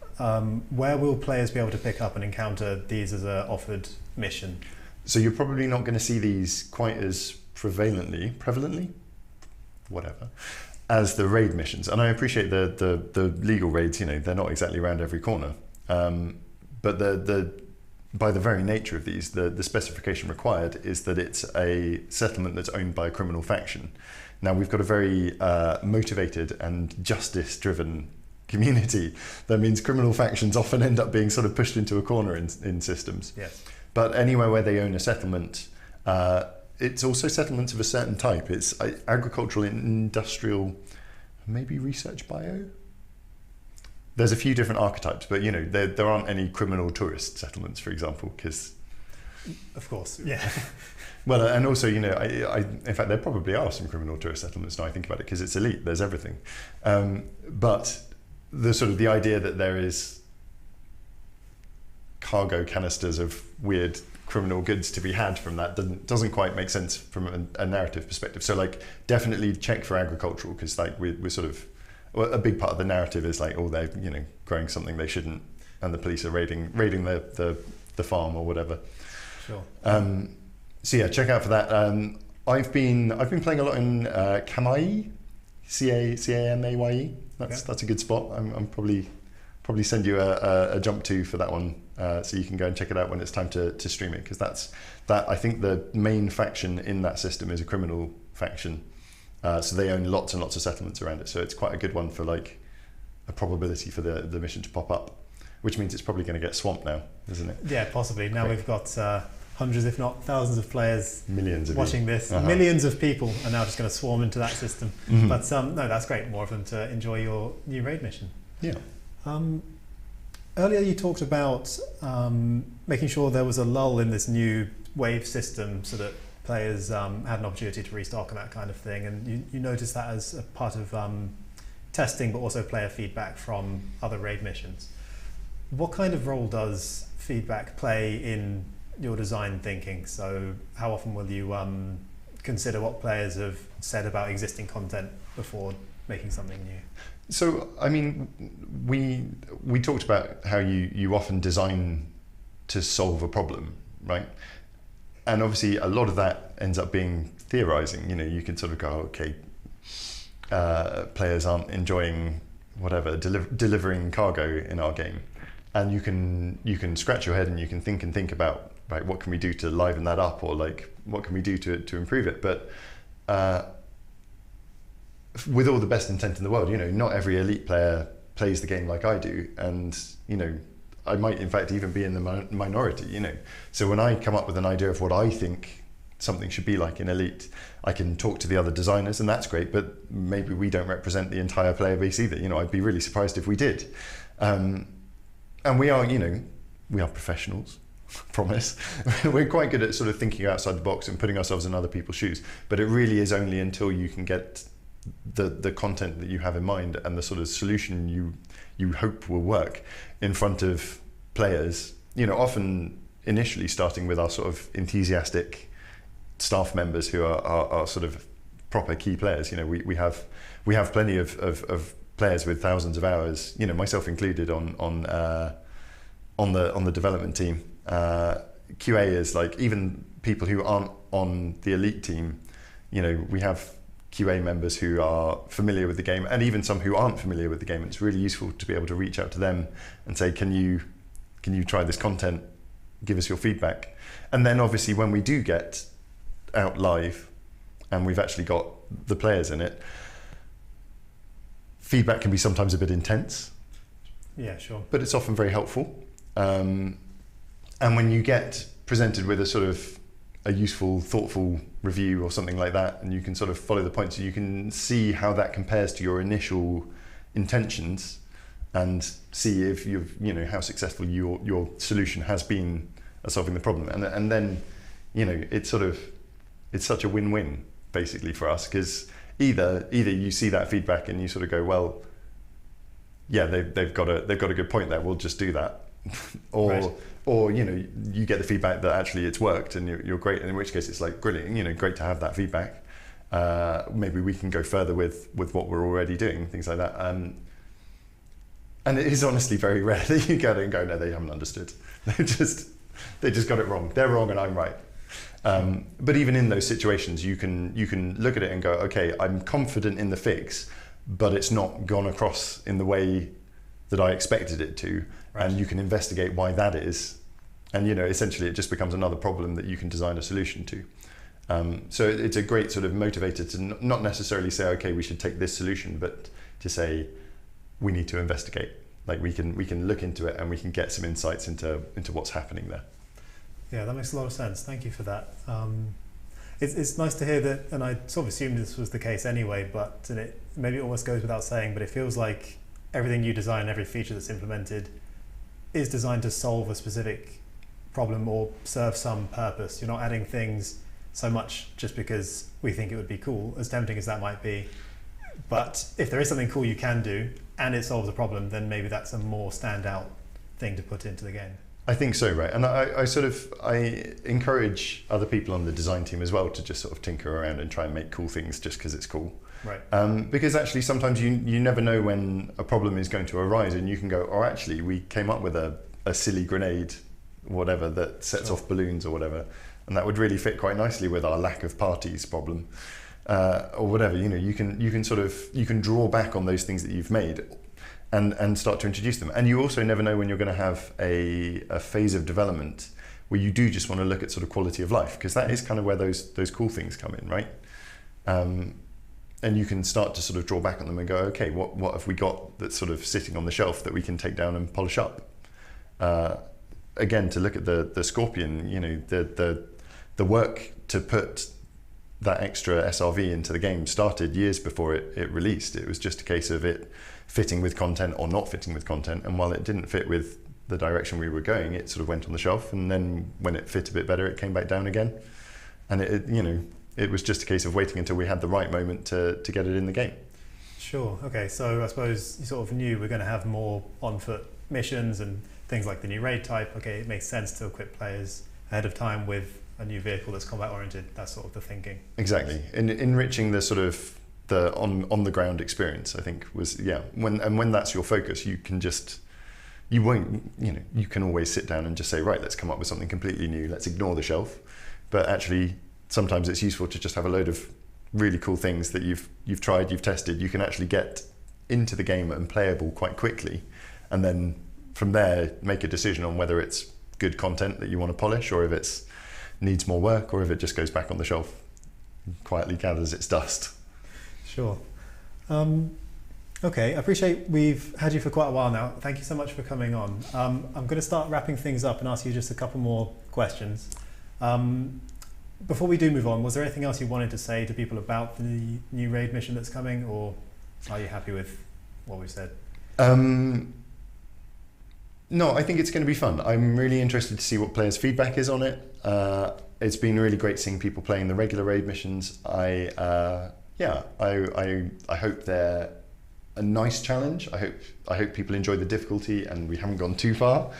where will players be able to pick up and encounter these as a offered mission? So you're probably not going to see these quite as prevalently, whatever, as the raid missions. And I appreciate the legal raids, they're not exactly around every corner. But by the very nature of these, the specification required is that it's a settlement that's owned by a criminal faction. Now, we've got a very motivated and justice-driven community. That means criminal factions often end up being sort of pushed into a corner in systems. Yes. But anywhere where they own a settlement, it's also settlements of a certain type. It's agricultural, industrial, maybe research bio. There's a few different archetypes, but there aren't any criminal tourist settlements, for example, because... Of course, yeah. Well, and also, in fact, there probably are some criminal tourist settlements now I think about it, because it's elite, there's everything. But the idea that there is cargo canisters of weird criminal goods to be had from that doesn't quite make sense from a narrative perspective. So, like, definitely check for agricultural, because like we're sort of... Well, a big part of the narrative is like, oh, they're growing something they shouldn't, and the police are raiding the farm or whatever. Sure. So yeah, check out for that. I've been playing a lot in Kamai, Camaye. That's a good spot. I'm probably send you a jump to for that one, so you can go and check it out when it's time to stream it, because I think the main faction in that system is a criminal faction. So they own lots and lots of settlements around it. So it's quite a good one for like a probability for the mission to pop up, which means it's probably going to get swamped now, isn't it? Yeah, possibly. Now we've got hundreds, if not thousands of players watching this. Uh-huh. Millions of people are now just going to swarm into that system. Mm-hmm. But no, that's great. More of them to enjoy your new raid mission. Yeah. Earlier you talked about making sure there was a lull in this new wave system so that players had an opportunity to restock and that kind of thing, and you noticed that as a part of testing, but also player feedback from other raid missions. What kind of role does feedback play in your design thinking? So how often will you consider what players have said about existing content before making something new? So, I mean, we talked about how you often design to solve a problem, right? And obviously a lot of that ends up being theorizing. You can sort of go, okay, players aren't enjoying whatever delivering cargo in our game, and you can scratch your head and you can think about, right, what can we do to liven that up, or like what can we do to improve it. But with all the best intent in the world, not every elite player plays the game like I do, and I might in fact even be in the minority. So when I come up with an idea of what I think something should be like in elite, I can talk to the other designers, and that's great, but maybe we don't represent the entire player base either. I'd be really surprised if we did. And we are professionals, promise. We're quite good at sort of thinking outside the box and putting ourselves in other people's shoes, but it really is only until you can get the content that you have in mind and the sort of solution you hope will work in front of players, often initially starting with our sort of enthusiastic staff members who are sort of proper key players. We have plenty of players with thousands of hours, myself included, on the development team. QA is like, even people who aren't on the elite team, we have QA members who are familiar with the game, and even some who aren't familiar with the game. It's really useful to be able to reach out to them and say, can you try this content, give us your feedback. And then obviously when we do get out live and we've actually got the players in it, feedback can be sometimes a bit intense. Yeah, sure. But it's often very helpful. And when you get presented with a sort of a useful, thoughtful review or something like that, and you can sort of follow the points, so you can see how that compares to your initial intentions and see if how successful your solution has been at solving the problem. And then, it's such a win-win basically for us, because either you see that feedback and you sort of go, well, yeah, they've got a good point there, we'll just do that. Or you get the feedback that actually it's worked and you're great, and in which case it's like brilliant, great to have that feedback. Maybe we can go further with what we're already doing, things like that. And it is honestly very rare that you get it and go, no, they haven't understood. They just got it wrong. They're wrong and I'm right. But even in those situations, you can look at it and go, okay, I'm confident in the fix, but it's not gone across in the way that I expected it to. Right. And you can investigate why that is. And essentially it just becomes another problem that you can design a solution to. So it's a great sort of motivator to not necessarily say, okay, we should take this solution, but to say, we need to investigate. Like we can look into it and we can get some insights into what's happening there. Yeah, that makes a lot of sense. Thank you for that. It's nice to hear that, and I sort of assumed this was the case anyway, but it maybe almost goes without saying, but it feels like everything you design, every feature that's implemented is designed to solve a specific problem or serve some purpose. You're not adding things so much just because we think it would be cool, as tempting as that might be. But if there is something cool you can do and it solves a problem, then maybe that's a more standout thing to put into the game. I think so, right? And I encourage other people on the design team as well to just sort of tinker around and try and make cool things just because it's cool. Right. Because actually sometimes you never know when a problem is going to arise, and you can go, oh, actually we came up with a silly grenade, whatever, that sets off balloons or whatever, and that would really fit quite nicely with our lack of parties problem, or whatever. You can draw back on those things that you've made and start to introduce them. And you also never know when you're going to have a phase of development where you do just want to look at sort of quality of life, because that is kind of where those cool things come in, right? And you can start to sort of draw back on them and go, okay, what have we got that's sort of sitting on the shelf that we can take down and polish up? Again, to look at the Scorpion, the work to put that extra SRV into the game started years before it released. It was just a case of it fitting with content or not fitting with content, and while it didn't fit with the direction we were going, it sort of went on the shelf, and then when it fit a bit better, it came back down again. And it was just a case of waiting until we had the right moment to get it in the game. Sure. Okay, so I suppose you sort of knew we're going to have more on-foot missions and things like the new raid type. Okay, it makes sense to equip players ahead of time with a new vehicle that's combat oriented. That's sort of the thinking. Exactly. Enriching the sort of the on the ground experience, I think, was when that's your focus, you can always sit down and just say, right, let's come up with something completely new. Let's ignore the shelf. But actually, sometimes it's useful to just have a load of really cool things that you've tried, you've tested, you can actually get into the game and playable quite quickly, and then from there make a decision on whether it's good content that you want to polish, or if it needs more work, or if it just goes back on the shelf and quietly gathers its dust. Sure. Okay, I appreciate we've had you for quite a while now. Thank you so much for coming on. I'm going to start wrapping things up and ask you just a couple more questions. Before we do move on, was there anything else you wanted to say to people about the new raid mission that's coming, or are you happy with what we've said? No, I think it's going to be fun. I'm really interested to see what players' feedback is on it. It's been really great seeing people playing the regular raid missions. I hope they're a nice challenge. I hope people enjoy the difficulty and we haven't gone too far.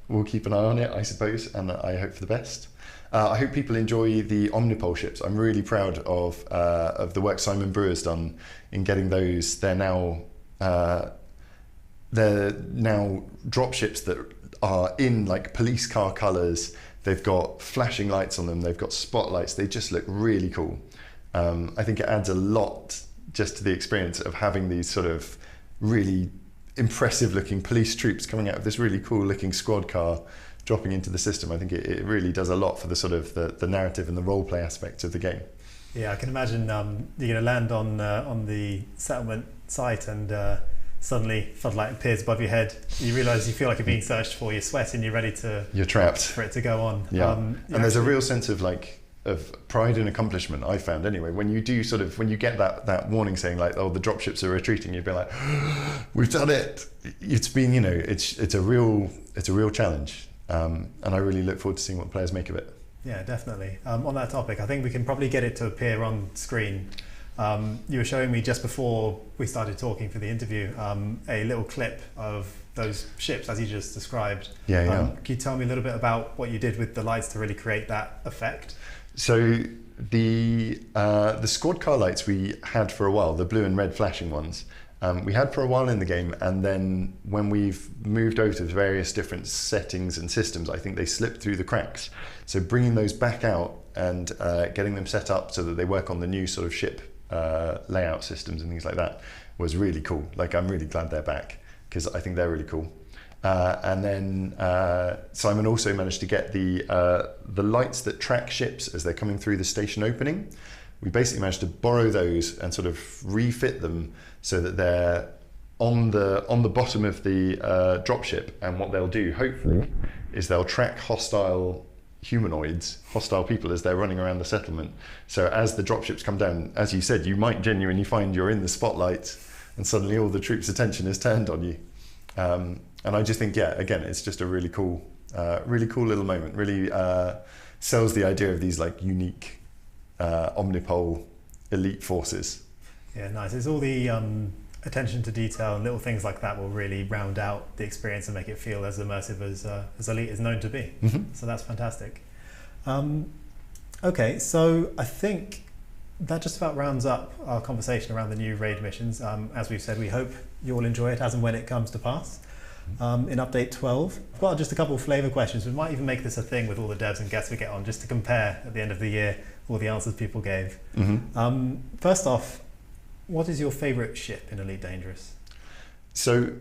We'll keep an eye on it, I suppose, and I hope for the best. I hope people enjoy the Omnipole ships. I'm really proud of the work Simon Brewer's done in getting those. They're now drop ships that are in like police car colours. They've got flashing lights on them. They've got spotlights. They just look really cool. I think it adds a lot just to the experience of having these sort of really impressive looking police troops coming out of this really cool looking squad car dropping into the system. I think it really does a lot for the sort of the narrative and the role play aspects of the game. Yeah, I can imagine you're going to land on the settlement site and suddenly floodlight appears above your head. You realise you feel like you're being searched for. You're sweating. You're ready to. You're trapped. For it to go on. Yeah, and there's a real sense of pride and accomplishment. I found anyway when you get that warning saying like, oh, the dropships are retreating. You'd be like, we've done it. It's been it's a real challenge, and I really look forward to seeing what players make of it. Yeah, definitely. On that topic, I think we can probably get it to appear on screen. You were showing me just before we started talking for the interview a little clip of those ships as you just described. Yeah. Can you tell me a little bit about what you did with the lights to really create that effect? So the squad car lights we had for a while, the blue and red flashing ones, we had for a while in the game, and then when we've moved over to various different settings and systems, I think they slipped through the cracks. So bringing those back out and getting them set up so that they work on the new sort of ship layout systems and things like that was really cool. Like, I'm really glad they're back because I think they're really cool. And then Simon also managed to get the lights that track ships as they're coming through the station opening. We basically managed to borrow those and sort of refit them so that they're on the bottom of the dropship. And what they'll do, hopefully, is they'll track hostile humanoids, hostile people, as they're running around the settlement. So as the dropships come down, as you said, you might genuinely find you're in the spotlight and suddenly all the troops' attention is turned on you. And I just think, yeah, again, it's just a really cool little moment. Really sells the idea of these like unique Omnipole elite forces. Yeah, nice. It's all the attention to detail and little things like that will really round out the experience and make it feel as immersive as Elite is known to be. Mm-hmm. So that's fantastic. Okay, so I think that just about rounds up our conversation around the new raid missions. As we've said, we hope you all enjoy it as and when it comes to pass. In update 12, I've got just a couple of flavour questions. We might even make this a thing with all the devs and guests we get on, just to compare at the end of the year all the answers people gave. Mm-hmm. First off, what is your favourite ship in Elite Dangerous? So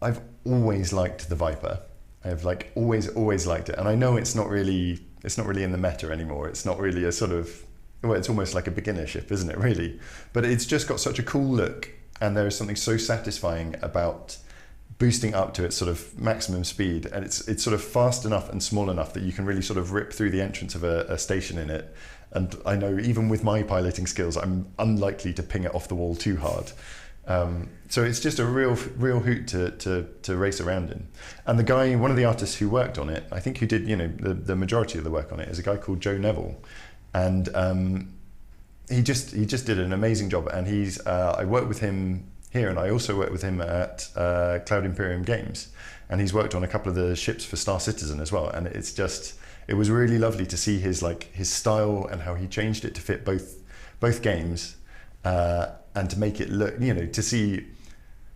I've always liked the Viper. I've like always liked it, and I know it's not really in the meta anymore. It's not really a sort of, well, it's almost like a beginner ship, isn't it, really? But it's just got such a cool look, and there is something so satisfying about boosting up to its sort of maximum speed, and it's sort of fast enough and small enough that you can really sort of rip through the entrance of a station in it. And I know even with my piloting skills, I'm unlikely to ping it off the wall too hard. So it's just a real hoot to race around in. And the guy, one of the artists who worked on it, I think who did the majority of the work on it, is a guy called Joe Neville, and he just did an amazing job. And I worked with him here, and I also worked with him at Cloud Imperium Games, and he's worked on a couple of the ships for Star Citizen as well. And it was really lovely to see his style and how he changed it to fit both games, and to make it look, to see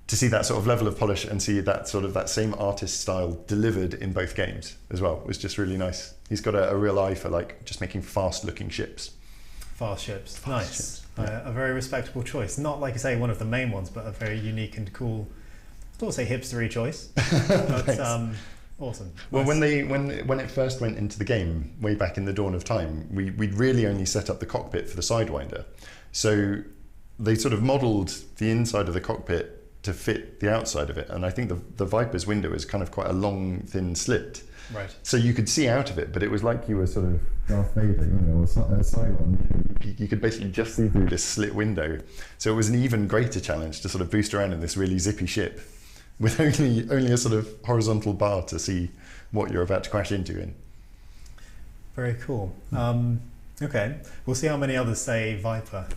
that sort of level of polish and see that same artist style delivered in both games as well. It was just really nice. He's got a real eye for just making fast looking ships. Fast ships. Fast Nice. ships, yeah. A very respectable choice. Not, like you say, one of the main ones, but a very unique and cool, I don't say hipstery choice, but awesome. Well, Nice. when it first went into the game, way back in the dawn of time, we'd really only set up the cockpit for the Sidewinder. So they sort of modelled the inside of the cockpit to fit the outside of it. And I think the Viper's window is kind of quite a long, thin slit. Right. So you could see out of it, but it was like you were sort of Darth Vader, or Cylon. You could basically just see through this slit window. So it was an even greater challenge to sort of boost around in this really zippy ship with only a sort of horizontal bar to see what you're about to crash into in. Very cool. Okay, we'll see how many others say Viper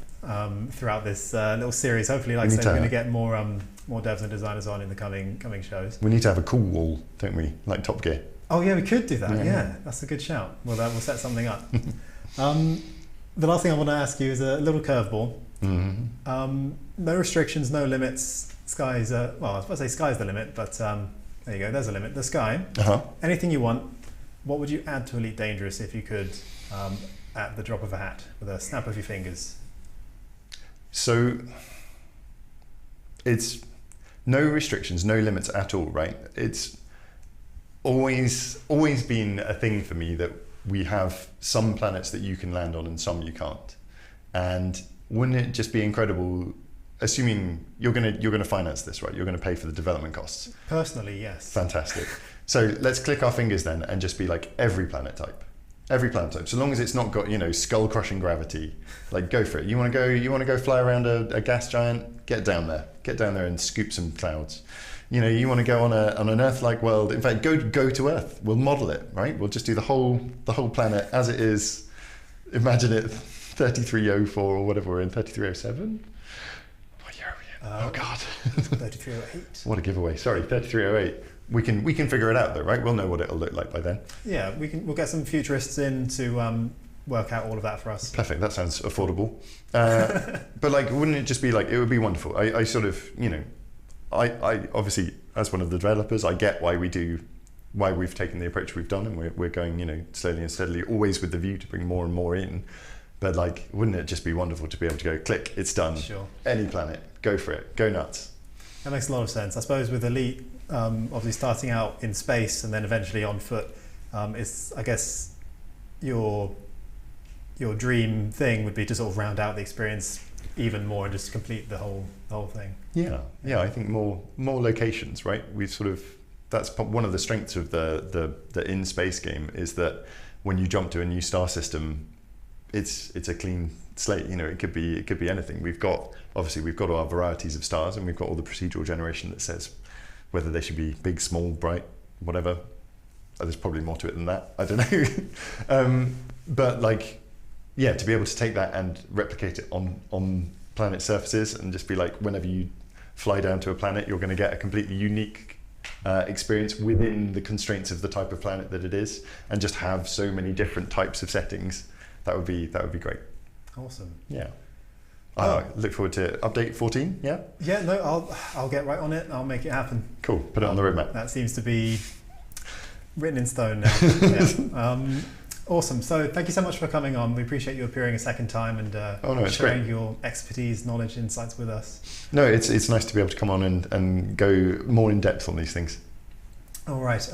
throughout this little series. Hopefully, like I said, we're going to get more devs and designers on in the coming shows. We need to have a cool wall, don't we? Like Top Gear. Oh yeah, we could do that. Yeah. Yeah, that's a good shout. Well, we'll set something up. The last thing I want to ask you is a little curveball. Mm-hmm. No restrictions, no limits. Sky's well, I was supposed to say sky's the limit, but there you go. There's a limit. The sky. Anything you want. What would you add to Elite Dangerous if you could, at the drop of a hat, with a snap of your fingers? So it's no restrictions, no limits at all, right? It's always been a thing for me that we have some planets that you can land on and some you can't. And wouldn't it just be incredible, assuming you're gonna finance this, right? You're gonna pay for the development costs. Personally, yes. Fantastic. So let's click our fingers then and just be like every planet type. Every planet type. So long as it's not got, skull-crushing gravity, like go for it. You want to go fly around a gas giant? Get down there. Get down there and scoop some clouds. You want to go on an Earth-like world. In fact, go to Earth. We'll model it, right? We'll just do the whole planet as it is. Imagine it 3304 or whatever we're in, 3307. What year are we in? Oh God. 3308. What a giveaway. Sorry, 3308. We can figure it out though, right? We'll know what it'll look like by then. Yeah, we'll get some futurists in to work out all of that for us. Perfect. That sounds affordable. But wouldn't it just be it would be wonderful. I sort of, I obviously, as one of the developers, I get why we've taken the approach we've done, and we're going, slowly and steadily, always with the view to bring more and more in. But wouldn't it just be wonderful to be able to go, click, it's done. Sure. Any planet, go for it, go nuts. That makes a lot of sense. I suppose with Elite, obviously starting out in space and then eventually on foot, it's, I guess, your dream thing would be to sort of round out the experience even more and just complete the whole thing. Yeah. I think more locations, right? That's one of the strengths of the in space game, is that when you jump to a new star system, it's a clean slate. It could be anything. We've got all our varieties of stars, and we've got all the procedural generation that says whether they should be big, small, bright, whatever. There's probably more to it than that. I don't know. But to be able to take that and replicate it on planet surfaces, and just be whenever you fly down to a planet, you're going to get a completely unique experience within the constraints of the type of planet that it is, and just have so many different types of settings. That would be great. Awesome. Yeah. Look forward to update 14. Yeah. Yeah. No, I'll get right on it. I'll make it happen. Cool. Put it on the roadmap. That seems to be written in stone now. Yeah. Awesome. So thank you so much for coming on. We appreciate you appearing a second time and sharing your expertise, knowledge, insights with us. No, it's nice to be able to come on and go more in depth on these things. All right.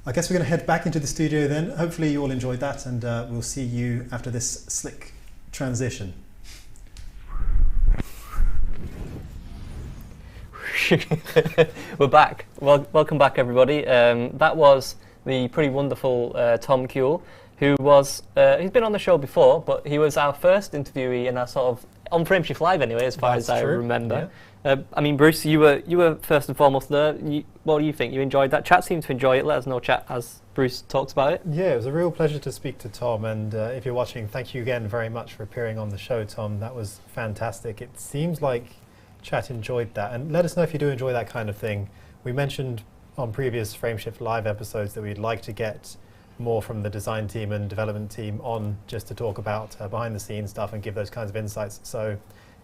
I guess we're going to head back into the studio then. Hopefully you all enjoyed that, and we'll see you after this slick transition. We're back. Welcome back, everybody. That was the pretty wonderful Tom Kewell, who was he's been on the show before, but he was our first interviewee in our sort of on Frameshift Live anyway, as far as I remember. Yeah. Bruce, you were first and foremost there. What do you think? You enjoyed that? Chat seemed to enjoy it. Let us know, chat, as Bruce talks about it. Yeah, it was a real pleasure to speak to Tom, and if you're watching, thank you again very much for appearing on the show, Tom. That was fantastic. It seems like chat enjoyed that, and let us know if you do enjoy that kind of thing. We mentioned on previous Frameshift Live episodes that we'd like to get more from the design team and development team on, just to talk about behind the scenes stuff and give those kinds of insights. So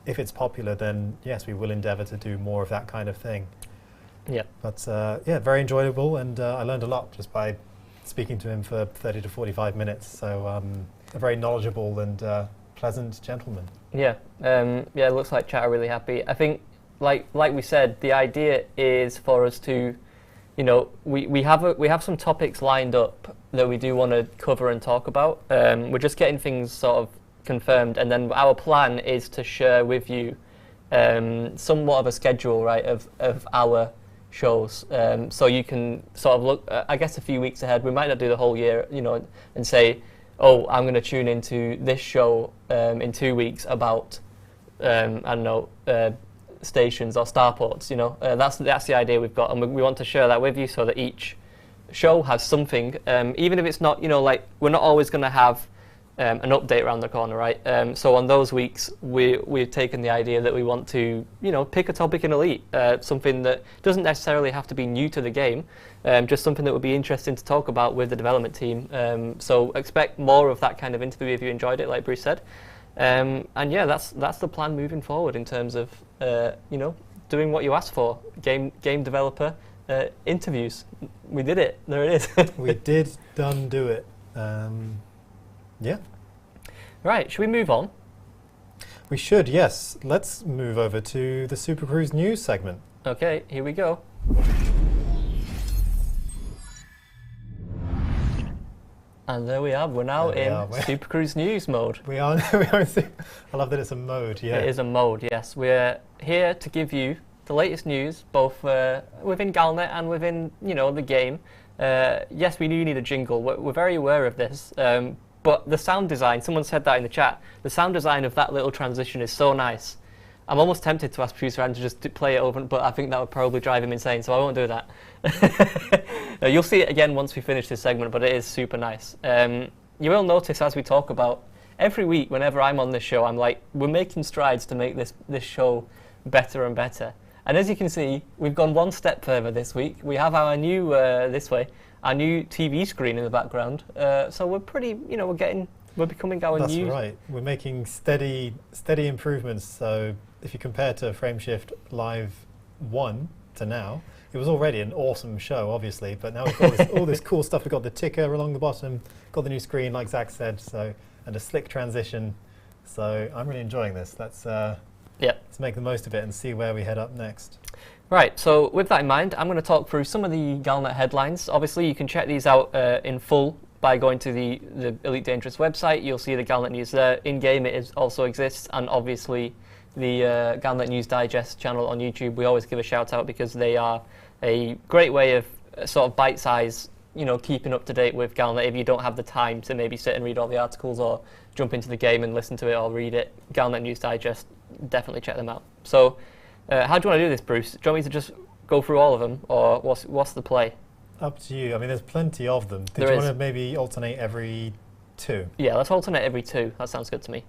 if it's popular, then yes, we will endeavour to do more of that kind of thing. Yeah. But very enjoyable, and I learned a lot just by speaking to him for 30 to 45 minutes. So a very knowledgeable and pleasant gentleman. Yeah, yeah. It looks like chat are really happy. I think, like we said, the idea is for us to, we have some topics lined up that we do want to cover and talk about. We're just getting things sort of confirmed, and then our plan is to share with you somewhat of a schedule, right, of our shows, so you can sort of look, I guess, a few weeks ahead. We might not do the whole year, and say, oh, I'm going to tune into this show in 2 weeks about, I don't know, stations or starports. That's the idea we've got, and we want to share that with you so that each show has something, even if it's not, like, we're not always going to have an update around the corner, right? So on those weeks, we've taken the idea that we want to, pick a topic in Elite, something that doesn't necessarily have to be new to the game, just something that would be interesting to talk about with the development team. So expect more of that kind of interview if you enjoyed it, like Bruce said. And yeah, that's the plan moving forward in terms of, doing what you asked for, game developer interviews. We did it. There it is. We did do it. Yeah. Right, should we move on? We should, yes. Let's move over to the Supercruise news segment. Okay, here we go. And there we are. We're now in Supercruise news mode. We are. I love that it's a mode, yeah. It is a mode, yes. We're here to give you the latest news, both within Galnet and within, the game. Yes, we do need a jingle. We're very aware of this. But the sound design, someone said that in the chat, the sound design of that little transition is so nice. I'm almost tempted to ask producer Aaron to just play it over, but I think that would probably drive him insane, so I won't do that. You'll see it again once we finish this segment, but it is super nice. You will notice as we talk about, every week whenever I'm on this show, I'm like, we're making strides to make this show better and better. And as you can see, we've gone one step further this week. We have our new, our new TV screen in the background. So we're pretty, we're becoming our new... That's right. We're making steady improvements. So if you compare to Frameshift Live 1 to now, it was already an awesome show, obviously, but now we've got all this cool stuff. We've got the ticker along the bottom, got the new screen, like Zach said, and a slick transition. So I'm really enjoying this. Let's make the most of it and see where we head up next. Right, so with that in mind, I'm going to talk through some of the Galnet headlines. Obviously, you can check these out in full by going to the Elite Dangerous website. You'll see the Galnet news there. In-game it also exists, and obviously the Galnet News Digest channel on YouTube, we always give a shout out because they are a great way of sort of bite-size, keeping up to date with Galnet if you don't have the time to maybe sit and read all the articles or jump into the game and listen to it or read it. Galnet News Digest, definitely check them out. So, how do you want to do this, Bruce? Do you want me to just go through all of them, or what's the play? Up to you. I mean, there's plenty of them. Did you want to maybe alternate every 2? Yeah, let's alternate every 2. That sounds good to me.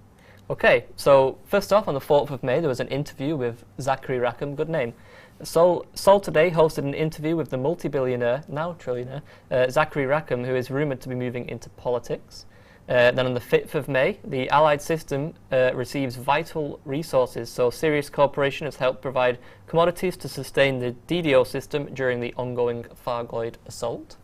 Okay, so first off, on the 4th of May, there was an interview with Zachary Rackham, good name. Sol today hosted an interview with the multi-billionaire, now trillionaire, Zachary Rackham, who is rumoured to be moving into politics. Then on the 5th of May, the Allied system receives vital resources, so Sirius Corporation has helped provide commodities to sustain the DDO system during the ongoing Thargoid assault.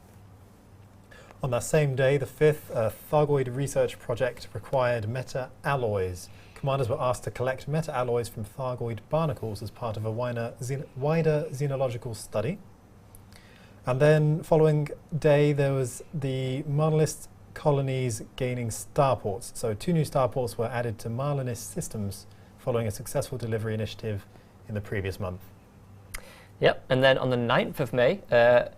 On that same day, the 5th, a Thargoid research project required meta-alloys. Commanders were asked to collect meta-alloys from Thargoid barnacles as part of a wider xenological study. And then, following day, there was the Marlinist colonies gaining starports. So 2 new starports were added to Marlinist systems following a successful delivery initiative in the previous month. Yep, and then on the 9th of May,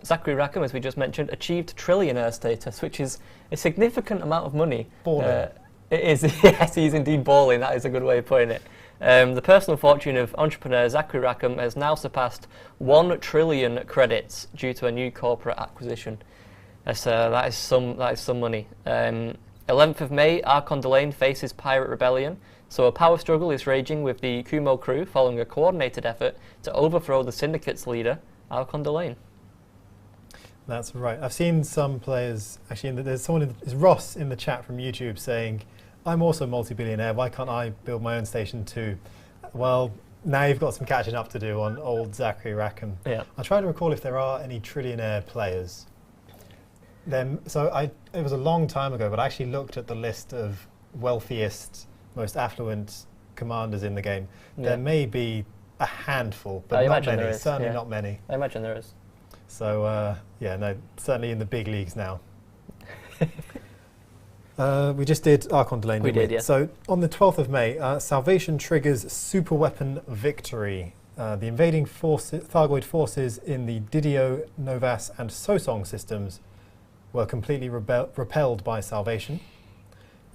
Zachary Rackham, as we just mentioned, achieved trillionaire status, which is a significant amount of money. Balling. It is, yes, he's indeed balling. That is a good way of putting it. The personal fortune of entrepreneur Zachary Rackham has now surpassed 1 trillion credits due to a new corporate acquisition. That is some money. 11th of May, Archon Delane faces pirate rebellion. So a power struggle is raging with the Kumo crew following a coordinated effort to overthrow the Syndicate's leader, Archon Delane. That's right. I've seen some players, actually, there's someone, is Ross in the chat from YouTube saying, I'm also multi-billionaire, why can't I build my own station too? Well, now you've got some catching up to do on old Zachary Rackham. Yeah. I'll try to recall if there are any trillionaire players. It was a long time ago, but I actually looked at the list of wealthiest most affluent commanders in the game. Yeah. There may be a handful, but I not imagine many. there is, Certainly yeah. not many. I imagine there is. So yeah, no, certainly in the big leagues now. We just did Archon Delane, didn't we? did, yeah. So on the 12th of May, Salvation triggers super weapon victory. The invading Thargoid forces in the Didio, Novas and Sosong systems were completely repelled by Salvation.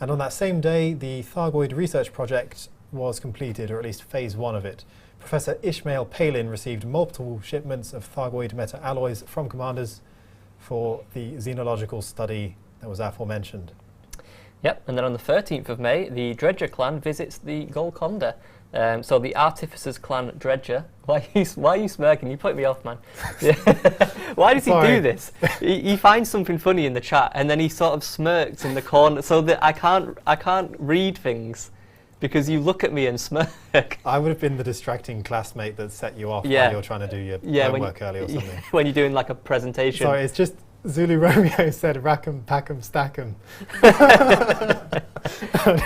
And on that same day, the Thargoid research project was completed, or at least phase 1 of it. Professor Ishmael Palin received multiple shipments of Thargoid meta-alloys from commanders for the xenological study that was aforementioned. Yep, and then on the 13th of May, the Dredger clan visits the Golconda. So the Artificers clan Dredger. Why are you smirking? You put me off, man. Why does he do this? He finds something funny in the chat, and then he sort of smirks in the corner, so that I can't read things because you look at me and smirk. I would have been the distracting classmate that set you off Yeah. while you're trying to do your homework early or something. When you're doing like a presentation. Sorry, it's just Zulu Romeo said rack 'em, pack 'em, stack 'em. I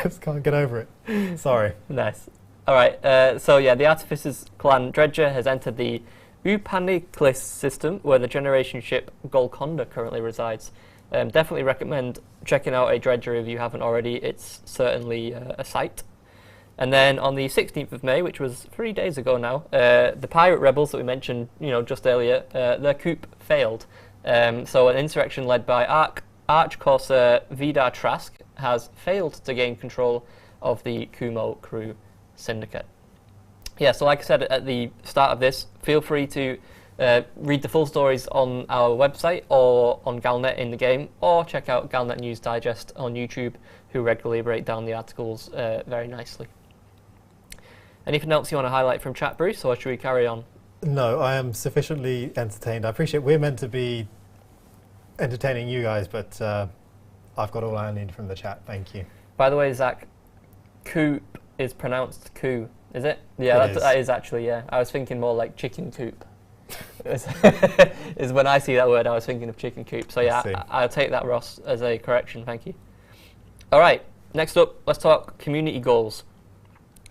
just can't get over it. Sorry. Nice. All right, so yeah, the Artificers clan Dredger has entered the Upaniklis system, where the generation ship Golconda currently resides. Definitely recommend checking out a Dredger if you haven't already. It's certainly a sight. And then on the 16th of May, which was 3 days ago now, the pirate rebels that we mentioned, just earlier, their coup failed. So an insurrection led by Arch Corsair Vidar Trask has failed to gain control of the Kumo crew syndicate. Yeah, so like I said at the start of this, feel free to read the full stories on our website or on Galnet in the game, or check out Galnet News Digest on YouTube, who regularly break down the articles very nicely. Anything else you want to highlight from chat, Bruce, or should we carry on? No, I am sufficiently entertained. I appreciate we're meant to be entertaining you guys, but I've got all I need from the chat. Thank you. By the way, Zach, coop is pronounced coo, is it? Yeah, that is actually, yeah. I was thinking more like chicken coop. Is when I see that word, I was thinking of chicken coop. So yeah, I'll take that, Ross, as a correction. Thank you. All right, next up, let's talk community goals.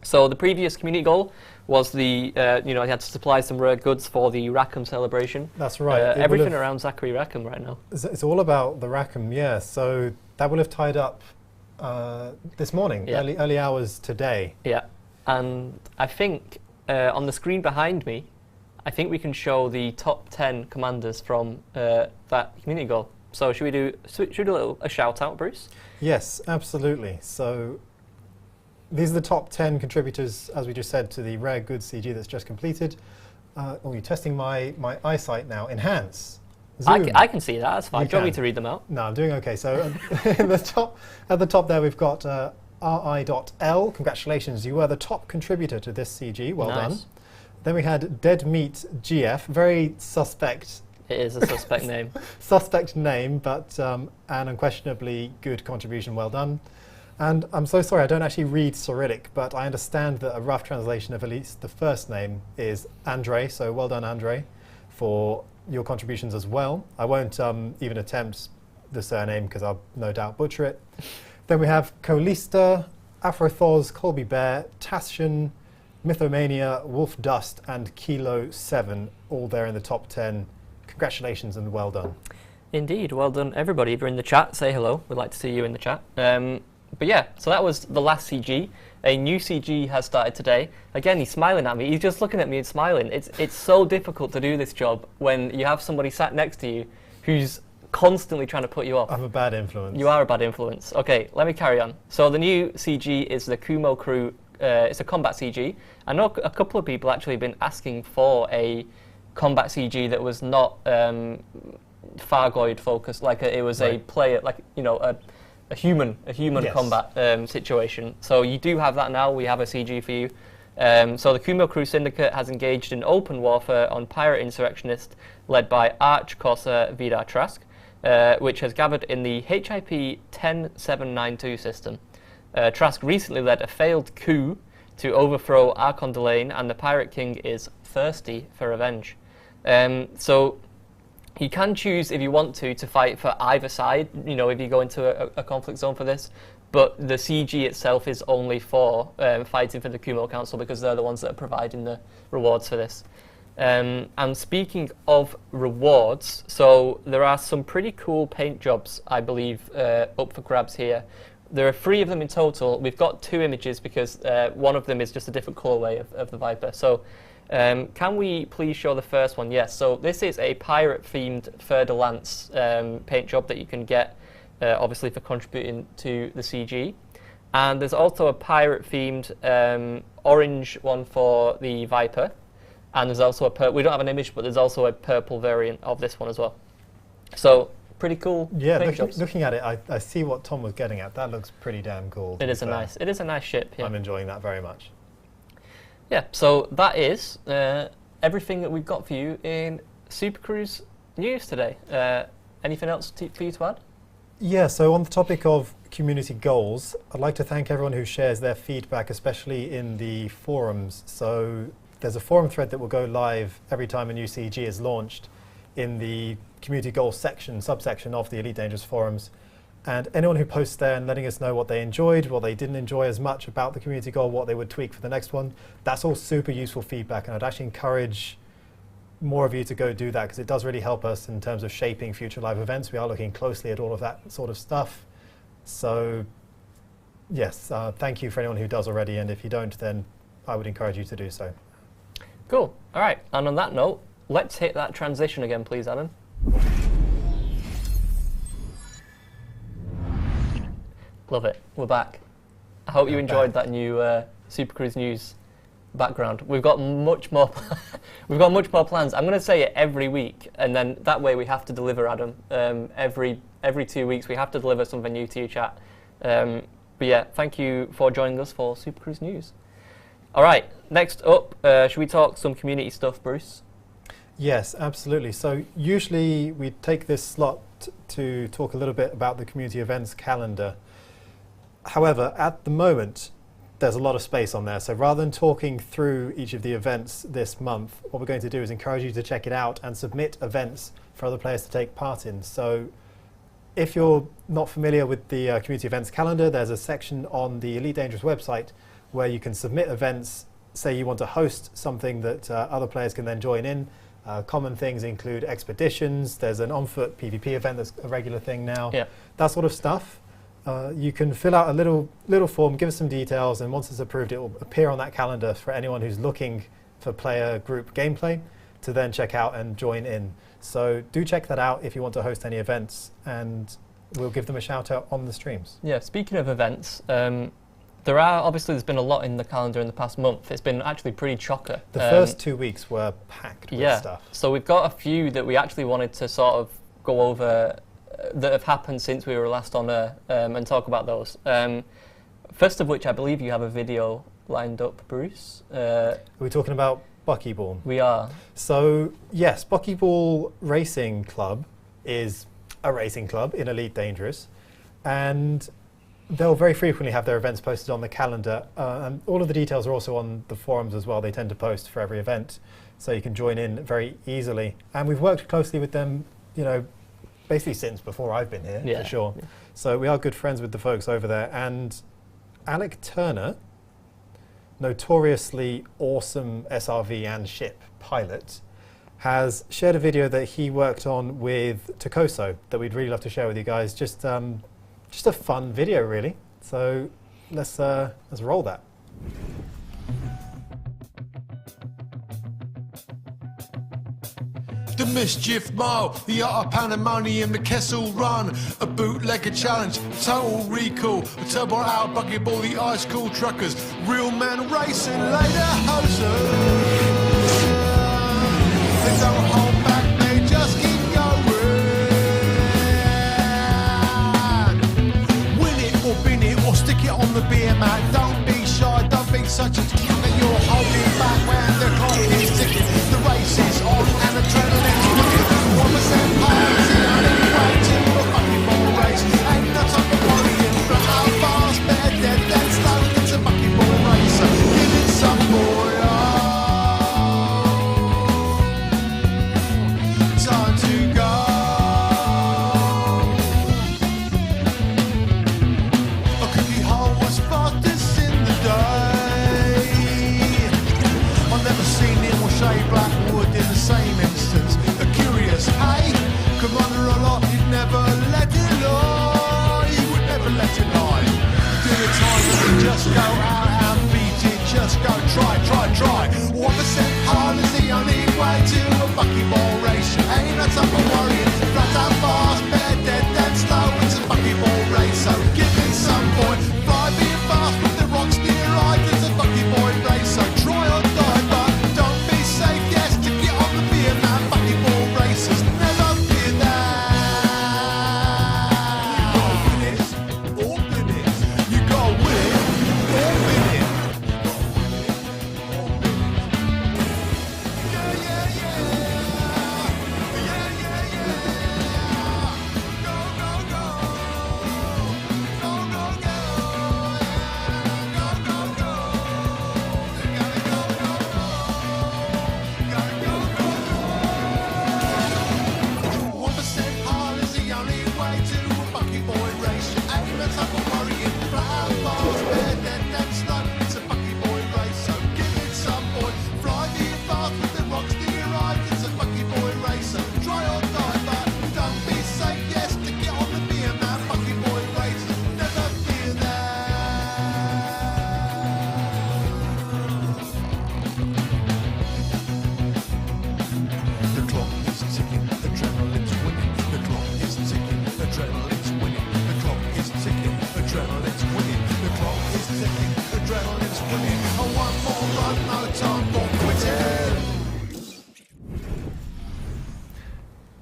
So the previous community goal was the, you had to supply some rare goods for the Rackham celebration. That's right. Everything around Zachary Rackham right now. It's all about the Rackham, yeah. So that will have tied up this morning, yeah. early hours today. Yeah, and I think on the screen behind me, I think we can show the top 10 commanders from that community goal. So should we do a shout out, Bruce? Yes, absolutely. So these are the top 10 contributors, as we just said, to the rare goods CG that's just completed. You're testing my eyesight now. Enhance. I can see that. That's fine. Do you want me to read them out? No, I'm doing okay. So at the top there, we've got RI.L. Congratulations, you were the top contributor to this CG. Well done. Then we had Dead Meat GF. Very suspect. It is a suspect name. Suspect name, but an unquestionably good contribution. Well done. And I'm so sorry, I don't actually read Cyrillic, but I understand that a rough translation of at least the first name is Andre. So well done, Andre, for your contributions as well. I won't even attempt the surname because I'll no doubt butcher it. Then we have Colista, Afrothoz, Colby Bear, Tashian, Mythomania, Wolf Dust, and Kilo 7, all there in the top 10. Congratulations and well done. Indeed, well done, everybody. If you're in the chat, say hello. We'd like to see you in the chat. But yeah, so that was the last CG. A new CG has started today. Again, he's smiling at me. He's just looking at me and smiling. It's so difficult to do this job when you have somebody sat next to you who's constantly trying to put you off. I'm a bad influence. You are a bad influence. Okay, let me carry on. So the new CG is the Kumo crew. It's a combat CG. I know a couple of people actually have been asking for a combat CG that was not Thargoid focused, like it was a player, like a human yes. combat situation. So you do have that now. We have a CG for you. So the Kumo Crew Syndicate has engaged in open warfare on pirate insurrectionists led by Arch Corsair Vidar Trask, which has gathered in the HIP 10792 system. Trask recently led a failed coup to overthrow Archon Delane, and the Pirate King is thirsty for revenge. So You can choose, if you want to fight for either side, you know, if you go into a conflict zone for this. But the CG itself is only for fighting for the Kewell Council, because they're the ones that are providing the rewards for this. And speaking of rewards, so there are some pretty cool paint jobs, I believe, up for grabs here. There are 3 of them in total. We've got 2 images because one of them is just a different colorway of the Viper. So can we please show the first one? Yes, so this is a pirate-themed Fer-de-Lance paint job that you can get, obviously for contributing to the CG. And there's also a pirate-themed orange one for the Viper. And there's also we don't have an image, but there's also a purple variant of this one as well. So pretty cool. Yeah, looking at it, I see what Tom was getting at. That looks pretty damn cool. It is a nice ship. Yeah. I'm enjoying that very much. Yeah, so that is everything that we've got for you in Supercruise news today. Anything else for you to add? Yeah, so on the topic of community goals, I'd like to thank everyone who shares their feedback, especially in the forums. So there's a forum thread that will go live every time a new CG is launched in the community goals subsection of the Elite Dangerous forums. And anyone who posts there and letting us know what they enjoyed, what they didn't enjoy as much about the community goal, what they would tweak for the next one, that's all super useful feedback. And I'd actually encourage more of you to go do that, because it does really help us in terms of shaping future live events. We are looking closely at all of that sort of stuff. So yes, thank you for anyone who does already. And if you don't, then I would encourage you to do so. Cool. All right. And on that note, let's hit that transition again, please, Alan. Love it. We're back. I hope you enjoyed that new Supercruise news background. We've got much more. We've got much more plans. I'm going to say it every week, and then that way we have to deliver, Adam. Every 2 weeks we have to deliver something new to you, chat. But yeah, thank you for joining us for Supercruise news. All right. Next up, should we talk some community stuff, Bruce? Yes, absolutely. So usually we take this slot to talk a little bit about the community events calendar. However, at the moment, there's a lot of space on there. So rather than talking through each of the events this month, what we're going to do is encourage you to check it out and submit events for other players to take part in. So if you're not familiar with the community events calendar, there's a section on the Elite Dangerous website where you can submit events. Say you want to host something that other players can then join in. Common things include expeditions. There's an on-foot PvP event that's a regular thing now. Yeah. That sort of stuff. You can fill out a little form, give us some details, and once it's approved, it will appear on that calendar for anyone who's looking for player group gameplay to then check out and join in. So do check that out if you want to host any events, and we'll give them a shout out on the streams. Yeah, speaking of events, there's been a lot in the calendar in the past month. It's been actually pretty chocker. The first 2 weeks were packed with stuff. So we've got a few that we actually wanted to sort of go over that have happened since we were last on air and talk about those. First of which, I believe you have a video lined up, Bruce. Are we talking about Buckyball? We are. So yes, Buckyball Racing Club is a racing club in Elite Dangerous, and they'll very frequently have their events posted on the calendar, and all of the details are also on the forums as well. They tend to post for every event, so you can join in very easily. And we've worked closely with them, basically since before I've been here, for sure. Yeah. So we are good friends with the folks over there. And Alec Turner, notoriously awesome SRV and ship pilot, has shared a video that he worked on with Tokoso that we'd really love to share with you guys. Just a fun video, really. So let's roll that. The Mischief Mile, the Art of Pandemonium, the Kessel Run, a bootlegger challenge, Total Recall, a turbo out Buckyball, the Ice Cool Truckers, Real Man Racing, later hoses. They don't hold back, they just keep going. Win it or bin it or stick it on the beer mat. Don't be shy, don't be such a that you're holding back when the clock is ticking. The race is on and adrenaline's cooking. 1% party and anyway to a Buckyball race. Ain't no time for worrying, but how fast, better dead than slow. It's a Buckyball racer, give it some boy. Time to go. Just go out and beat it, just go try. 1% hard is the only way to a buckyball race. You ain't no time for worrying, flat out fast, better dead than slow. It's a buckyball race, so give it some boy. Fly being fast with the rocks near right. It's a buckyball race, so try or die, but don't be safe. Yes, to get on the beer man, buckyball racers never fear that. You go win it, you go win it.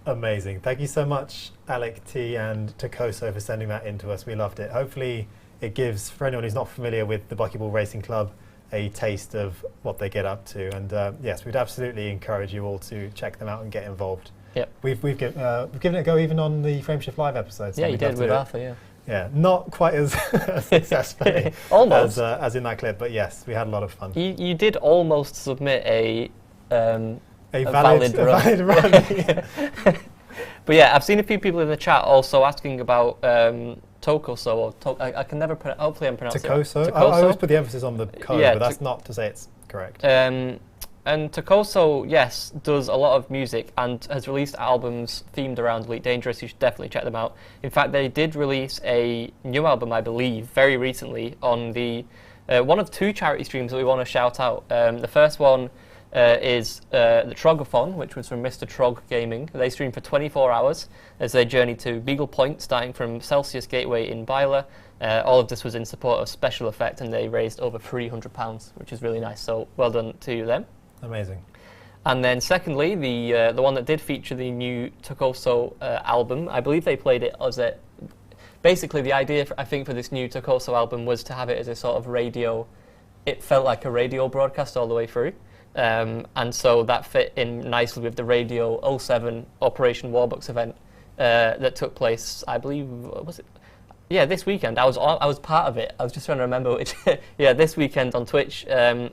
Amazing. Thank you so much, Alec T and Takoso, for sending that in to us. We loved it. Hopefully it gives, for anyone who's not familiar with the Buckyball Racing Club, a taste of what they get up to. And yes, we'd absolutely encourage you all to check them out and get involved. Yep. We've given it a go even on the Frameshift Live episodes. Yeah, you did with Arthur, yeah. Yeah, not quite as successfully almost as in that clip, but yes, we had a lot of fun. You did almost submit a valid run. Yeah. But yeah, I've seen a few people in the chat also asking about Tokoso, or I can never pronounce. Hopefully, I'm pronouncing Takoso. it. I always put the emphasis on the code, Yeah, but that's not to say it's correct. And Takoso, yes, does a lot of music and has released albums themed around Elite Dangerous. You should definitely check them out. In fact, they did release a new album, I believe, very recently on the one of two charity streams that we want to shout out. The first one is the Trogathon, which was from Mr. Trog Gaming. They streamed for 24 hours as they journeyed to Beagle Point, starting from Celsius Gateway in Byler. All of this was in support of Special Effect, and they raised over £300, which is really nice. So well done to them. Amazing. And then secondly, the one that did feature the new Tokoso album, I believe they played it as a... Basically, the idea, I think, for this new Tokoso album was to have it as a sort of radio... It felt like a radio broadcast all the way through. And so that fit in nicely with the Radio 07 Operation Warbucks event that took place, I believe, was it? Yeah, this weekend. I was part of it. I was just trying to remember which. Yeah, this weekend on Twitch.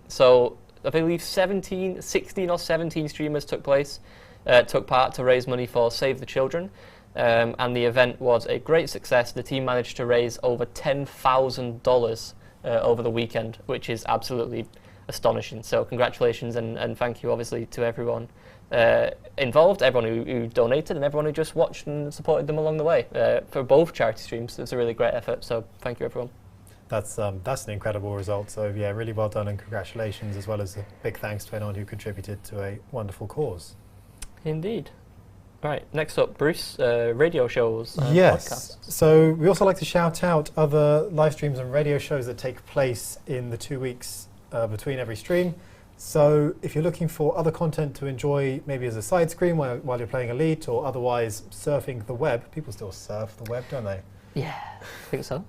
So I believe 16 or 17 streamers took part to raise money for Save the Children. And the event was a great success. The team managed to raise over $10,000 over the weekend, which is absolutely astonishing. So congratulations and thank you obviously to everyone involved, everyone who donated, and everyone who just watched and supported them along the way for both charity streams. It's a really great effort, so thank you everyone. That's an incredible result, so yeah, really well done and congratulations, as well as a big thanks to anyone who contributed to a wonderful cause. Indeed. Right, next up, Bruce, radio shows and yes, podcasts. So we also like to shout out other live streams and radio shows that take place in the 2 weeks between every stream. So if you're looking for other content to enjoy, maybe as a side screen while you're playing Elite, or otherwise surfing the web. People still surf the web, don't they? Yeah, I think so.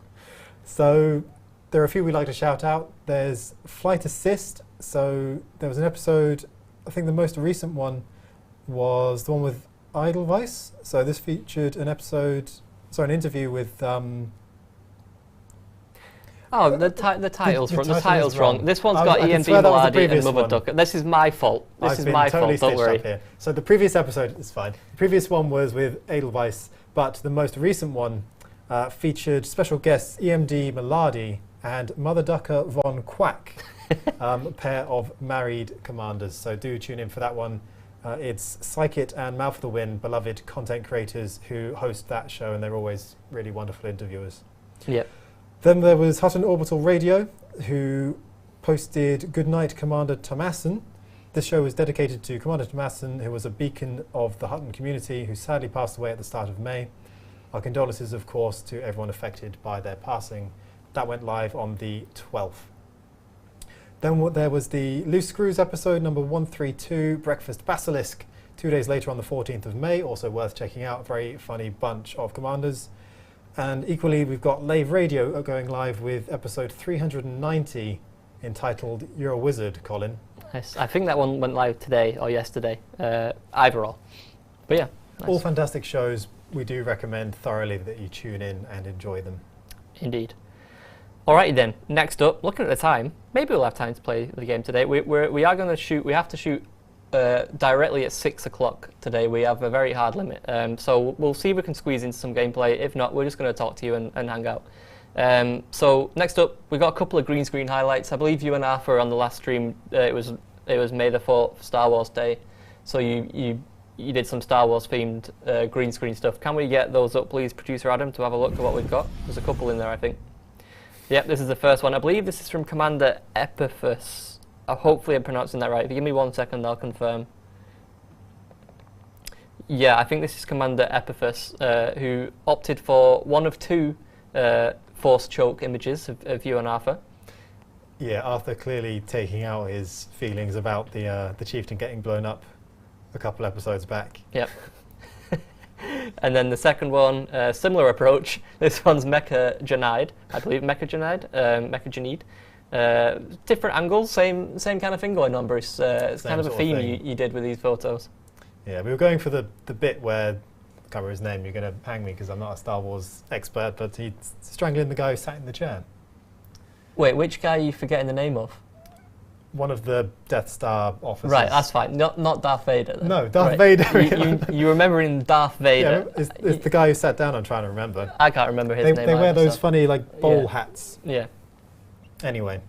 So there are a few we like to shout out. There's Flight Assist. So there was an episode, I think the most recent one was the one with Edelweiss. So this featured an interview with... Oh, the title's wrong. The title's wrong. This one's I got Ian Beaverlardy and Mother one. Ducker. This is my fault. This is my fault, don't worry. Here. So the previous episode is fine. The previous one was with Edelweiss, but the most recent one featured special guests EMD Melardi and Mother Ducker von Quack, a pair of married commanders. So do tune in for that one. It's Psychit and Mouth of the Wind, beloved content creators who host that show, and they're always really wonderful interviewers. Yep. Then there was Hutton Orbital Radio, who posted Goodnight Commander Thomason. This show was dedicated to Commander Thomason, who was a beacon of the Hutton community, who sadly passed away at the start of May. Our condolences, of course, to everyone affected by their passing. That went live on the 12th. Then there was the Loose Screws episode number 132, Breakfast Basilisk, 2 days later on the 14th of May, also worth checking out. Very funny bunch of commanders. And equally, we've got Lave Radio going live with episode 390, entitled You're a Wizard, Colin. Yes, I think that one went live today or yesterday, either or. But yeah. Nice. All fantastic shows. We do recommend thoroughly that you tune in and enjoy them. Indeed. Alrighty then, next up, looking at the time, maybe we'll have time to play the game today. We are going to shoot, we have to shoot directly at 6 o'clock today. We have a very hard limit. So we'll see if we can squeeze in some gameplay. If not, we're just going to talk to you and hang out. So next up, we've got a couple of green screen highlights. I believe you and Arthur on the last stream, it was May the 4th, Star Wars Day. So you did some Star Wars themed green screen stuff. Can we get those up, please, Producer Adam, to have a look at what we've got? There's a couple in there, I think. Yep, this is the first one. I believe this is from Commander Epiphus. Hopefully I'm pronouncing that right. If you give me 1 second, I'll confirm. Yeah, I think this is Commander Epiphus, who opted for one of two Force choke images of you and Arthur. Yeah, Arthur clearly taking out his feelings about the chieftain getting blown up a couple episodes back. Yep. And then the second one, similar approach. This one's Mecha Janide, I believe. Mecha Janide. Different angles, same kind of thing going on, Bruce. It's kind of a theme you did with these photos. Yeah, we were going for the bit where, I can't remember his name, you're going to hang me because I'm not a Star Wars expert, but he's strangling the guy who sat in the chair. Wait, which guy are you forgetting the name of? One of the Death Star officers. Right, that's fine. Not Darth Vader. Then. No, Darth right. Vader. You remembering Darth Vader? Yeah, it's the guy who sat down. I'm trying to remember. I can't remember his name. They wear either, those funny bowl hats. Yeah. Anyway,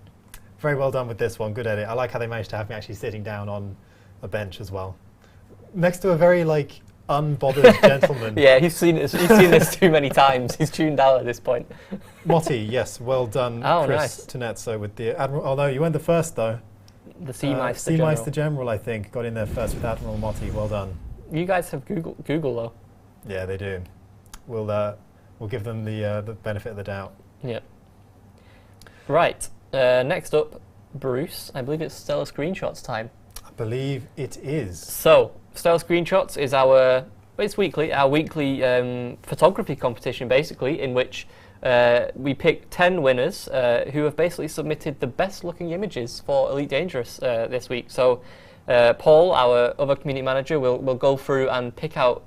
very well done with this one. Good edit. I like how they managed to have me actually sitting down on a bench as well, next to a very unbothered gentleman. Yeah, he's seen this too many times. He's tuned out at this point. Motti, yes, well done, oh, Chris nice. Tunetso with the Admiral. Oh no, you went the first though. The Seameister Seameister General, I think, got in there first with Admiral Motti. Well done. You guys have Google though. Yeah, they do. We'll give them the benefit of the doubt. Yep. Right. Next up, Bruce. I believe it's Stellar Screenshots time. I believe it is. So, Stellar Screenshots is our weekly photography competition, basically, in which we pick 10 winners who have basically submitted the best looking images for Elite Dangerous this week. So Paul, our other community manager, will go through and pick out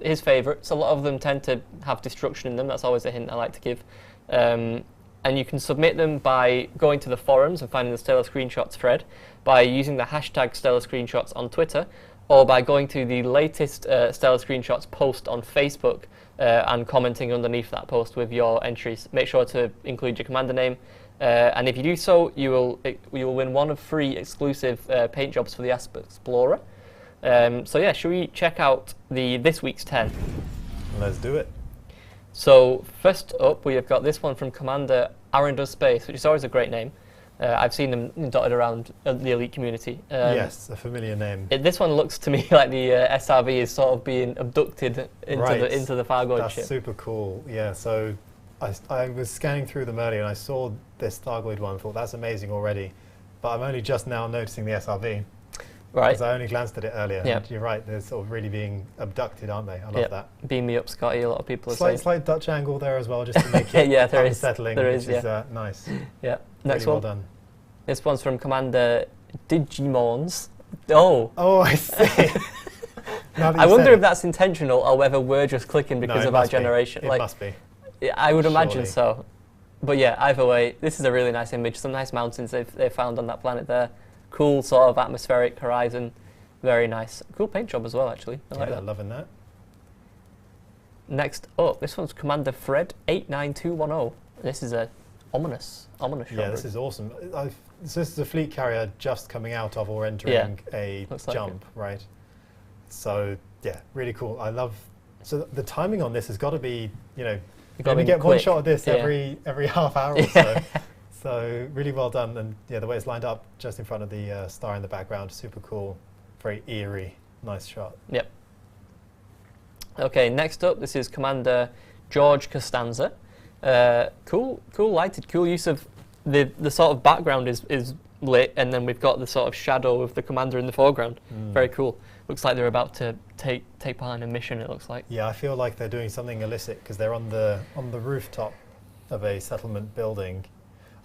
his favourites. A lot of them tend to have destruction in them. That's always a hint I like to give. And you can submit them by going to the forums and finding the Stellar Screenshots thread, by using the hashtag Stellar Screenshots on Twitter, or by going to the latest Stellar Screenshots post on Facebook and commenting underneath that post with your entries. Make sure to include your commander name, and if you do so, you will win one of 3 exclusive paint jobs for the Asp Explorer. So yeah, should we check out this week's 10? Let's do it. So first up, we have got this one from Commander Arendar Space, which is always a great name. I've seen them dotted around the Elite community. Yes, a familiar name. This one looks to me like the SRV is sort of being abducted into the Thargoid ship. That's super cool. Yeah, so I was scanning through them earlier and I saw this Thargoid one and thought, that's amazing already. But I'm only just now noticing the SRV. Right. Because I only glanced at it earlier. Yep. And you're right, they're sort of really being abducted, aren't they? I love that. Beam me up, Scotty, a lot of people are saying. Slight Dutch angle there as well, just to make it yeah, there unsettling, is, which is nice. Yeah. Next really one. Well done. This one's from Commander Digimons. Oh, I see. I wonder if that's intentional or whether we're just clicking because of our generation. It must be. I would imagine so. But yeah, either way, this is a really nice image. Some nice mountains they've found on that planet there. Cool sort of atmospheric horizon. Very nice. Cool paint job as well, actually. I like that. Loving that. Next up, this one's Commander Fred 89210. This is a ominous shot. Yeah, this is awesome. So this is a fleet carrier just coming out of or entering a jump, right? So yeah, really cool. I love. So the timing on this has got to be, You You only get one shot of this Yeah. every half hour or so. So really well done, and yeah, the way it's lined up just in front of the star in the background, super cool, very eerie, nice shot. Yep. Okay, next up, this is Commander George Costanza. Cool lighted, cool use of the sort of background is lit, and then we've got the sort of shadow of the commander in the foreground. Very cool. Looks like they're about to take part in a mission. It looks like. Yeah, I feel like they're doing something illicit because they're on the rooftop of a settlement building.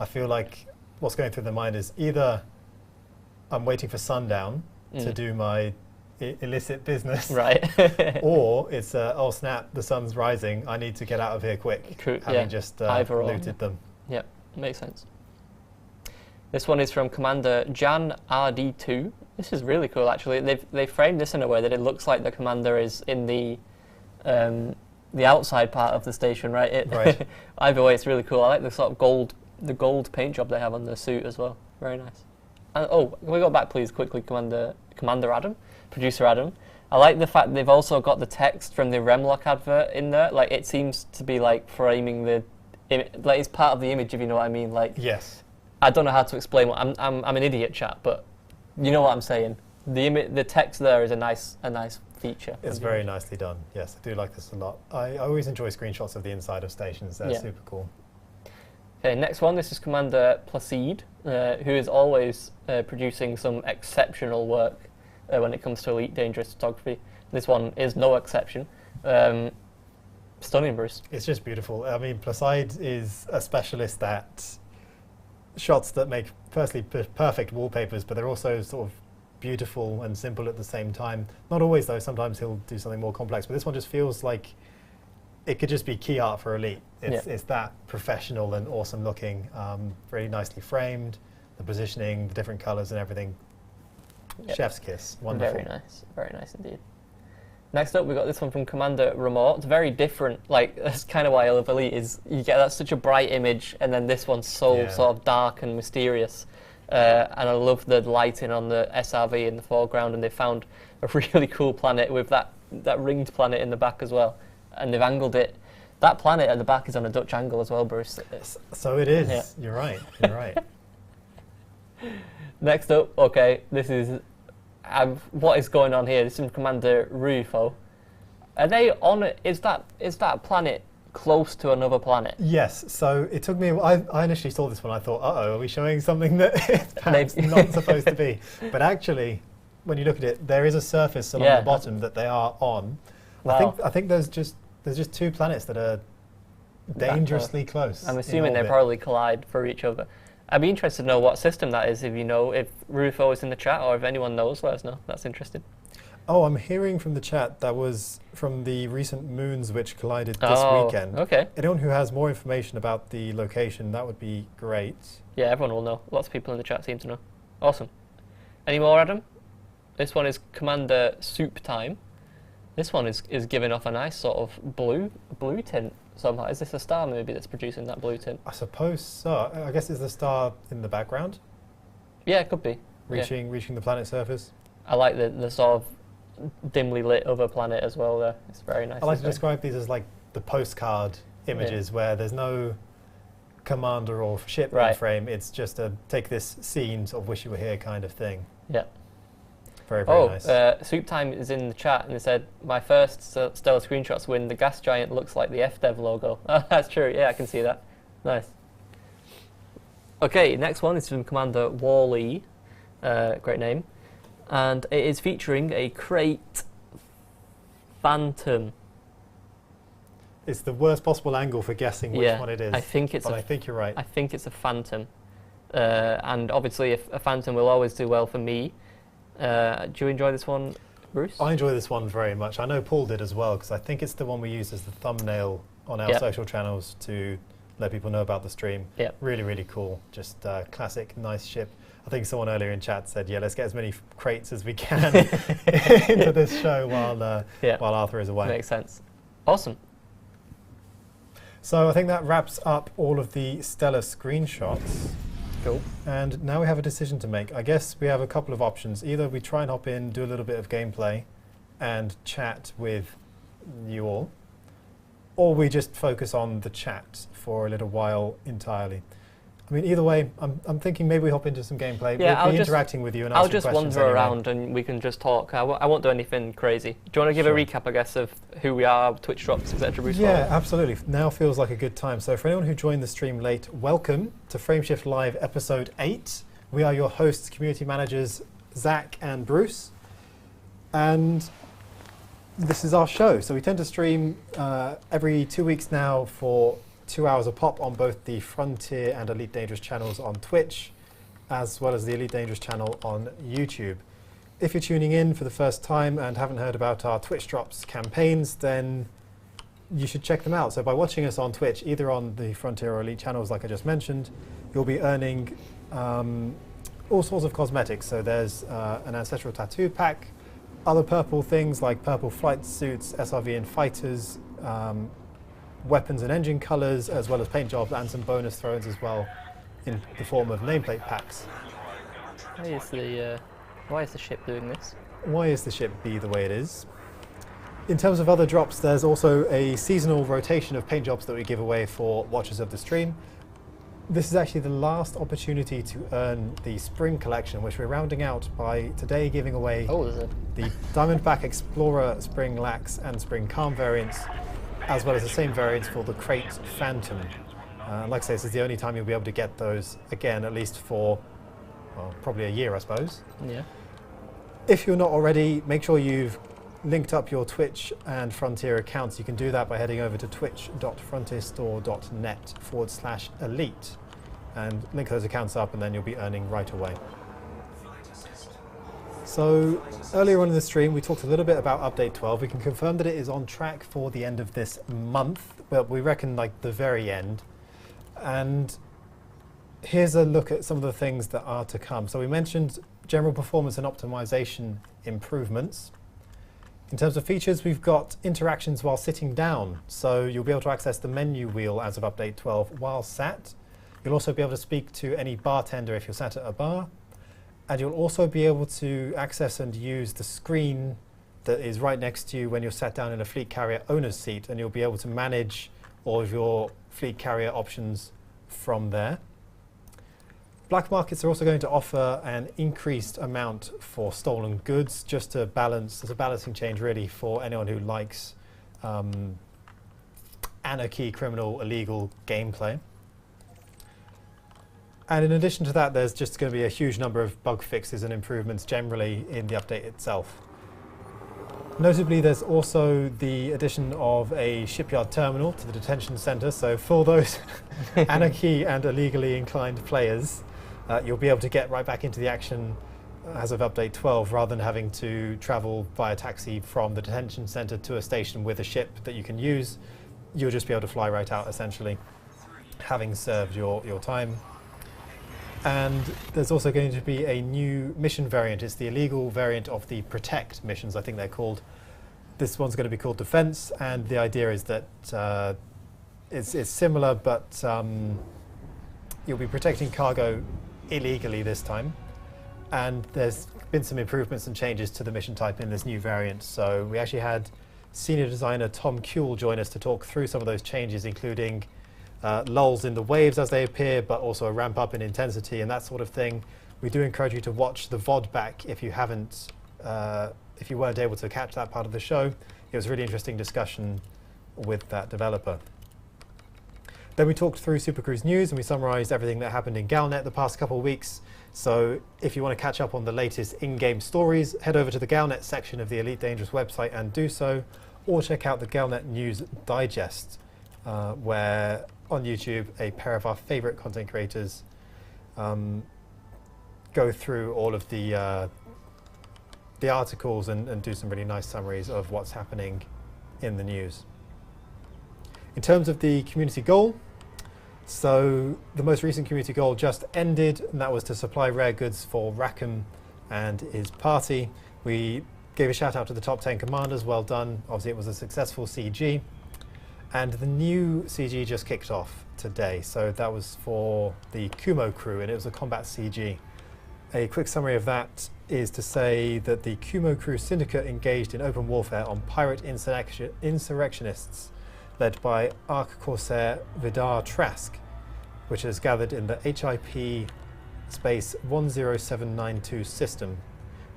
I feel like what's going through their mind is either I'm waiting for sundown to do my illicit business, Right. or it's oh snap, the sun's rising, I need to get out of here quick, having just Either or. looted them. Yep, makes sense. This one is from Commander Jan RD2. This is really cool, actually. They've framed this in a way that it looks like the commander is in the outside part of the station, right? Right. Either way, it's really cool. I like the sort of gold paint job they have on the suit as well. Very nice. And, oh, can we go back, please, quickly, Commander Adam, Producer Adam. I like the fact they've also got the text from the Remlock advert in there. Like, it seems to be like framing the, like it's part of the image, if you know what I mean. Like, Yes. I don't know how to explain what I'm an idiot, chat, but you know what I'm saying. The text there is a nice feature. It's very nicely done. Yes, I do like this a lot. I always enjoy screenshots of the inside of stations. They're super cool. Okay, next one. This is Commander Placide, who is always producing some exceptional work when it comes to Elite Dangerous photography. This one is no exception. Stunning, Bruce. It's just beautiful. I mean, Placide is a specialist at shots that make, firstly, perfect wallpapers, but they're also sort of beautiful and simple at the same time. Not always, though. Sometimes he'll do something more complex, but this one just feels like it could just be key art for Elite. It's that professional and awesome looking, very nicely framed, the positioning, the different colors and everything. Yep. Chef's kiss. Wonderful. Very nice indeed. Next up, we've got this one from Commander Remote. It's very different. Like, that's kind of why I love Elite, is you get that such a bright image, and then this one's so sort of dark and mysterious. And I love the lighting on the SRV in the foreground, and they found a really cool planet with that ringed planet in the back as well. And they've angled it. That planet at the back is on a Dutch angle as well, Bruce. So it is. Yeah. You're right. Next up, okay, this is what is going on here. This is Commander Rufo. Are they on? Is that planet close to another planet? Yes. So it took me. I initially saw this one. I thought, are we showing something that it's perhaps not supposed to be? But actually, when you look at it, there is a surface along the bottom that they are on. Wow. I think there's just two planets that are dangerously close. I'm assuming they probably collide for each other. I'd be interested to know what system that is, if you know, if Rufo is in the chat, or if anyone knows, let us know. That's interesting. Oh, I'm hearing from the chat that was from the recent moons which collided this weekend. Okay. Anyone who has more information about the location, that would be great. Yeah, everyone will know. Lots of people in the chat seem to know. Awesome. Any more, Adam? This one is Commander Soup Time. This one is giving off a nice sort of blue tint somehow. Is this a star maybe that's producing that blue tint? I suppose so. I guess it's the star in the background. Yeah, it could be. Reaching the planet's surface. I like the sort of dimly lit other planet as well there. It's very nice. I like to describe these as like the postcard images where there's no commander or ship in frame. It's just a take this scene, sort of wish you were here kind of thing. Yeah. Very, very nice. Soup Time is in the chat and they said, my first stellar screenshots win. The gas giant looks like the FDev logo. Oh, that's true. Yeah, I can see that. Nice. Okay, next one is from Commander Wally. Great name. And it is featuring a crate Phantom. It's the worst possible angle for guessing which one it is. I think you're right. I think it's a Phantom. And obviously a Phantom will always do well for me. Do you enjoy this one, Bruce? I enjoy this one very much. I know Paul did as well, because I think it's the one we used as the thumbnail on our social channels to let people know about the stream. Yep. Really, really cool. Just classic, nice ship. I think someone earlier in chat said, let's get as many crates as we can into this show while Arthur is away. Makes sense. Awesome. So I think that wraps up all of the stellar screenshots. Cool. And now we have a decision to make. I guess we have a couple of options. Either we try and hop in, do a little bit of gameplay, and chat with you all, or we just focus on the chat for a little while entirely. I mean, either way, I'm thinking maybe we hop into some gameplay. Yeah, we'll be interacting with you and I'll asking just questions wander anyway. around and we can just talk. I won't do anything crazy. Do you want to give a recap, I guess, of who we are, Twitch drops, etc. Bruce? Yeah, absolutely. Now feels like a good time. So for anyone who joined the stream late, welcome to Frameshift Live episode 8. We are your hosts, community managers, Zach and Bruce. And this is our show. So we tend to stream every 2 weeks now for 2 hours a pop on both the Frontier and Elite Dangerous channels on Twitch, as well as the Elite Dangerous channel on YouTube. If you're tuning in for the first time and haven't heard about our Twitch drops campaigns, then you should check them out. So by watching us on Twitch, either on the Frontier or Elite channels like I just mentioned, you'll be earning all sorts of cosmetics. So there's an ancestral tattoo pack, other purple things like purple flight suits, SRV and fighters, weapons and engine colours, as well as paint jobs and some bonus throw-ins as well in the form of nameplate packs. Why is the ship doing this? Why is the ship B the way it is? In terms of other drops, there's also a seasonal rotation of paint jobs that we give away for watchers of the stream. This is actually the last opportunity to earn the spring collection, which we're rounding out by today giving away the Diamondback Explorer Spring Lax and Spring Calm variants, as well as the same variants for the Crate Phantom. Like I say, this is the only time you'll be able to get those again, at least for, well, probably a year, I suppose. Yeah. If you're not already, make sure you've linked up your Twitch and Frontier accounts. You can do that by heading over to twitch.frontierstore.net/elite and link those accounts up, and then you'll be earning right away. So earlier on in the stream, we talked a little bit about Update 12. We can confirm that it is on track for the end of this month, but we reckon like the very end. And here's a look at some of the things that are to come. So we mentioned general performance and optimization improvements. In terms of features, we've got interactions while sitting down. So you'll be able to access the menu wheel as of Update 12 while sat. You'll also be able to speak to any bartender if you're sat at a bar. And you'll also be able to access and use the screen that is right next to you when you're sat down in a fleet carrier owner's seat, and you'll be able to manage all of your fleet carrier options from there. Black markets are also going to offer an increased amount for stolen goods, just to balance, as a balancing change really for anyone who likes anarchy, criminal, illegal gameplay. And in addition to that, there's just going to be a huge number of bug fixes and improvements generally in the update itself. Notably, there's also the addition of a shipyard terminal to the detention center. So for those anarchy and illegally inclined players, you'll be able to get right back into the action as of Update 12, rather than having to travel via taxi from the detention center to a station with a ship that you can use. You'll just be able to fly right out, essentially, having served your time. And there's also going to be a new mission variant. It's the illegal variant of the Protect missions, I think they're called. This one's going to be called Defense, and the idea is that it's similar, but you'll be protecting cargo illegally this time. And there's been some improvements and changes to the mission type in this new variant. So we actually had senior designer Tom Kewell join us to talk through some of those changes, including lulls in the waves as they appear, but also a ramp up in intensity and that sort of thing. We do encourage you to watch the VOD back if you haven't, if you weren't able to catch that part of the show. It was a really interesting discussion with that developer. Then we talked through Supercruise news and we summarized everything that happened in Galnet the past couple of weeks. So if you want to catch up on the latest in-game stories, head over to the Galnet section of the Elite Dangerous website and do so, or check out the Galnet News Digest, where on YouTube a pair of our favorite content creators go through all of the articles and do some really nice summaries of what's happening in the news. In terms of the community goal, so the most recent community goal just ended, and that was to supply rare goods for Rackham and his party. We gave a shout out to the top 10 commanders, well done. Obviously it was a successful CG. And the new CG just kicked off today. So that was for the Kumo crew, and it was a combat CG. A quick summary of that is to say that the Kumo crew syndicate engaged in open warfare on pirate insurrectionists led by Arc Corsair Vidar Trask, which is gathered in the HIP space 10792 system.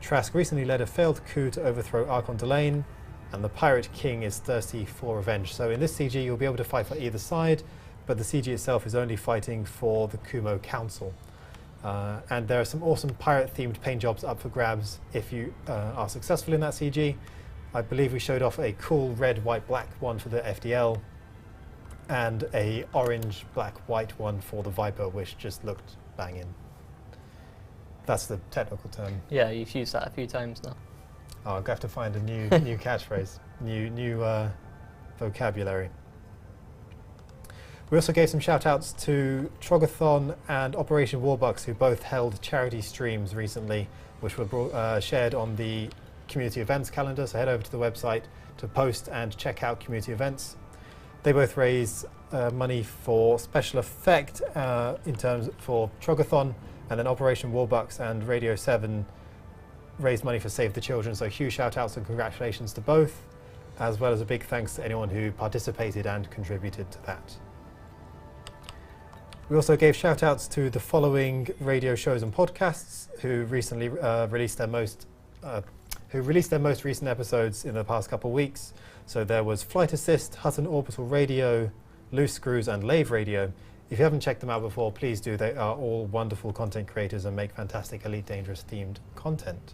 Trask recently led a failed coup to overthrow Archon Delane, and the Pirate King is thirsty for revenge. So in this CG you'll be able to fight for either side, but the CG itself is only fighting for the Kumo Council. And there are some awesome pirate-themed paint jobs up for grabs if you are successful in that CG. I believe we showed off a cool red, white, black one for the FDL, and a orange, black, white one for the Viper, which just looked banging. That's the technical term. Yeah, you've used that a few times now. Oh, I'm going to have to find a new new catchphrase, new vocabulary. We also gave some shout-outs to Trogathon and Operation Warbucks, who both held charity streams recently, which were shared on the community events calendar. So head over to the website to post and check out community events. They both raise money for special effect in terms for Trogathon, and then Operation Warbucks and Radio 7 raised money for Save the Children. So huge shout-outs and congratulations to both, as well as a big thanks to anyone who participated and contributed to that. We also gave shout-outs to the following radio shows and podcasts who recently released their most recent episodes in the past couple of weeks. So there was Flight Assist, Hutton Orbital Radio, Loose Screws, and Lave Radio. If you haven't checked them out before, please do. They are all wonderful content creators and make fantastic Elite Dangerous themed content.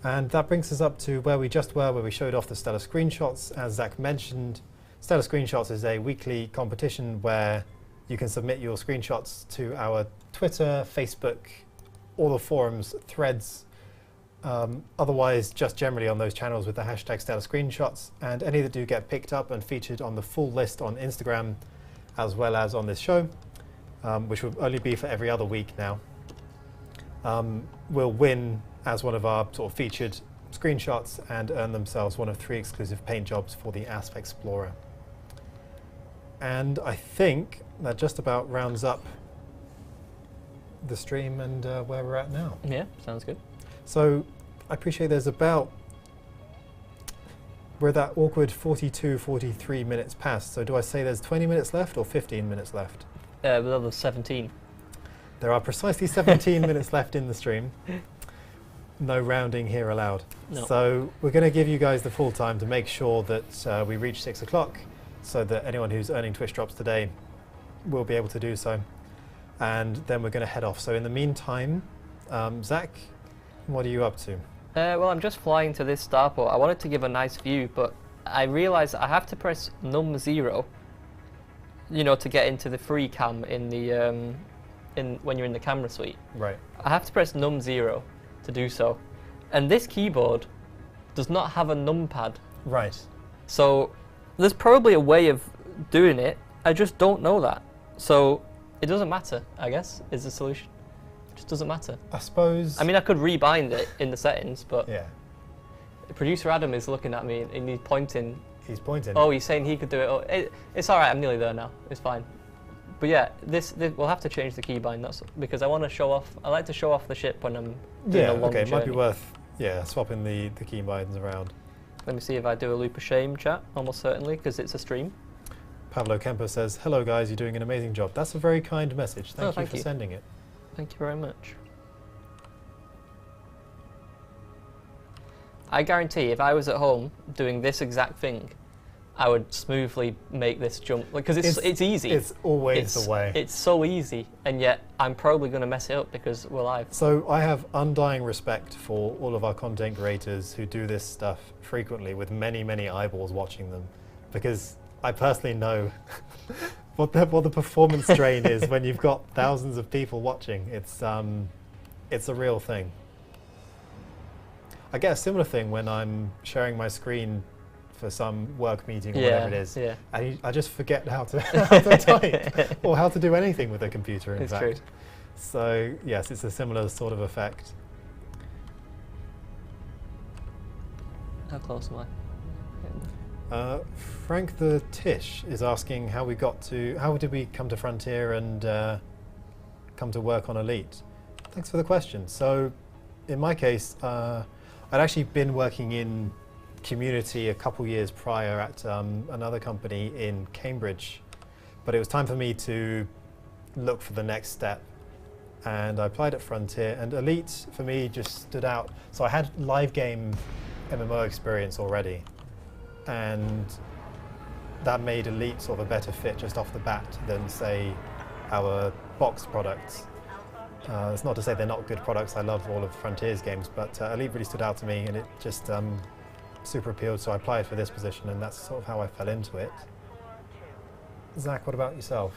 And that brings us up to where we just were, where we showed off the Stellar Screenshots. As Zach mentioned, Stellar Screenshots is a weekly competition where you can submit your screenshots to our Twitter, Facebook, all the forums, threads, otherwise just generally on those channels with the hashtag Stellar Screenshots. And any that do get picked up and featured on the full list on Instagram, as well as on this show, which will only be for every other week now, will win as one of our sort of featured screenshots and earn themselves one of 3 exclusive paint jobs for the Asp Explorer. And I think that just about rounds up the stream and where we're at now. Yeah, sounds good. So I appreciate there's about, we're that awkward 42, 43 minutes past. So do I say there's 20 minutes left or 15 minutes left? Well, there's 17. There are precisely 17 minutes left in the stream. No rounding here allowed. No. So we're going to give you guys the full time to make sure that we reach 6 o'clock, so that anyone who's earning Twitch drops today will be able to do so. And then we're going to head off. So in the meantime, Zach, what are you up to? Well, I'm just flying to this starport. I wanted to give a nice view, but I realised I have to press num 0, you know, to get into the free cam in the when you're in the camera suite. Right. I have to press num 0 to do so, and this keyboard does not have a numpad. Right. So there's probably a way of doing it. I just don't know that. So it doesn't matter, I guess, is the solution. It just doesn't matter. I suppose. I mean, I could rebind it in the settings, but yeah. Producer Adam is looking at me and he's pointing. He's pointing. Oh, he's saying he could do it. Oh, it's all right. I'm nearly there now. It's fine. But yeah, this we'll have to change the keybind. That's because I want to show off. I like to show off the ship when I'm doing a long okay. It might be journey. worth swapping the keybinds around. Let me see if I do a loop of shame, chat. Almost certainly, because it's a stream. Pavlo Kemper says, "Hello guys, you're doing an amazing job." That's a very kind message. Thank you for sending it. Thank you very much. I guarantee if I was at home doing this exact thing, I would smoothly make this jump, because it's easy. It's always the way. It's so easy, and yet I'm probably going to mess it up because we're live. So I have undying respect for all of our content creators who do this stuff frequently with many, many eyeballs watching them, because I personally know what the performance strain is when you've got thousands of people watching. It's a real thing. I get a similar thing when I'm sharing my screen for some work meeting or whatever it is. Yeah. I just forget how to type or how to do anything with a computer, in fact. True. So yes, it's a similar sort of effect. How close am I? Frank the Tish is asking how did we come to Frontier and come to work on Elite? Thanks for the question. So in my case, I'd actually been working in community a couple years prior at another company in Cambridge, but it was time for me to look for the next step. And I applied at Frontier, and Elite for me just stood out. So I had live game MMO experience already, and that made Elite sort of a better fit just off the bat than, say, our boxed products. It's not to say they're not good products. I love all of Frontier's games, but Elite really stood out to me, and it just super appealed. So I applied for this position, and that's sort of how I fell into it. Zach, what about yourself?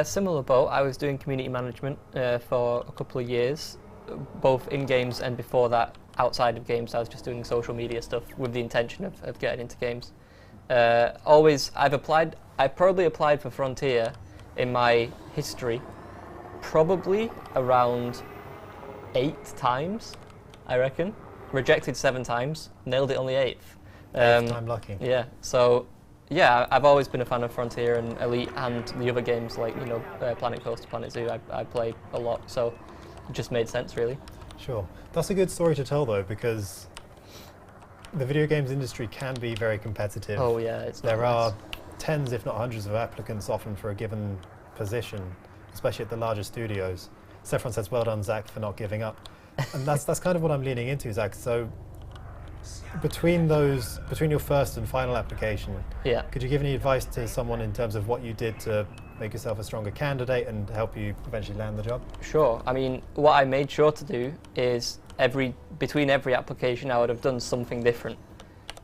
Similar boat. I was doing community management for a couple of years, both in games and before that outside of games. I was just doing social media stuff with the intention of getting into games. I probably applied for Frontier in my history probably around 8 times, I reckon. Rejected 7 times, nailed it on the 8th. 8th time lucky. Yeah, so yeah, I've always been a fan of Frontier and Elite and the other games like, Planet Coaster, Planet Zoo. I play a lot, so it just made sense, really. Sure. That's a good story to tell, though, because the video games industry can be very competitive. Oh yeah, there are tens, if not hundreds, of applicants often for a given position, especially at the larger studios. Saffron says, "Well done, Zach, for not giving up," and that's kind of what I'm leaning into, Zach. So between your first and final application, yeah, could you give any advice to someone in terms of what you did to make yourself a stronger candidate and help you eventually land the job? Sure. I mean, what I made sure to do is between every application, I would have done something different.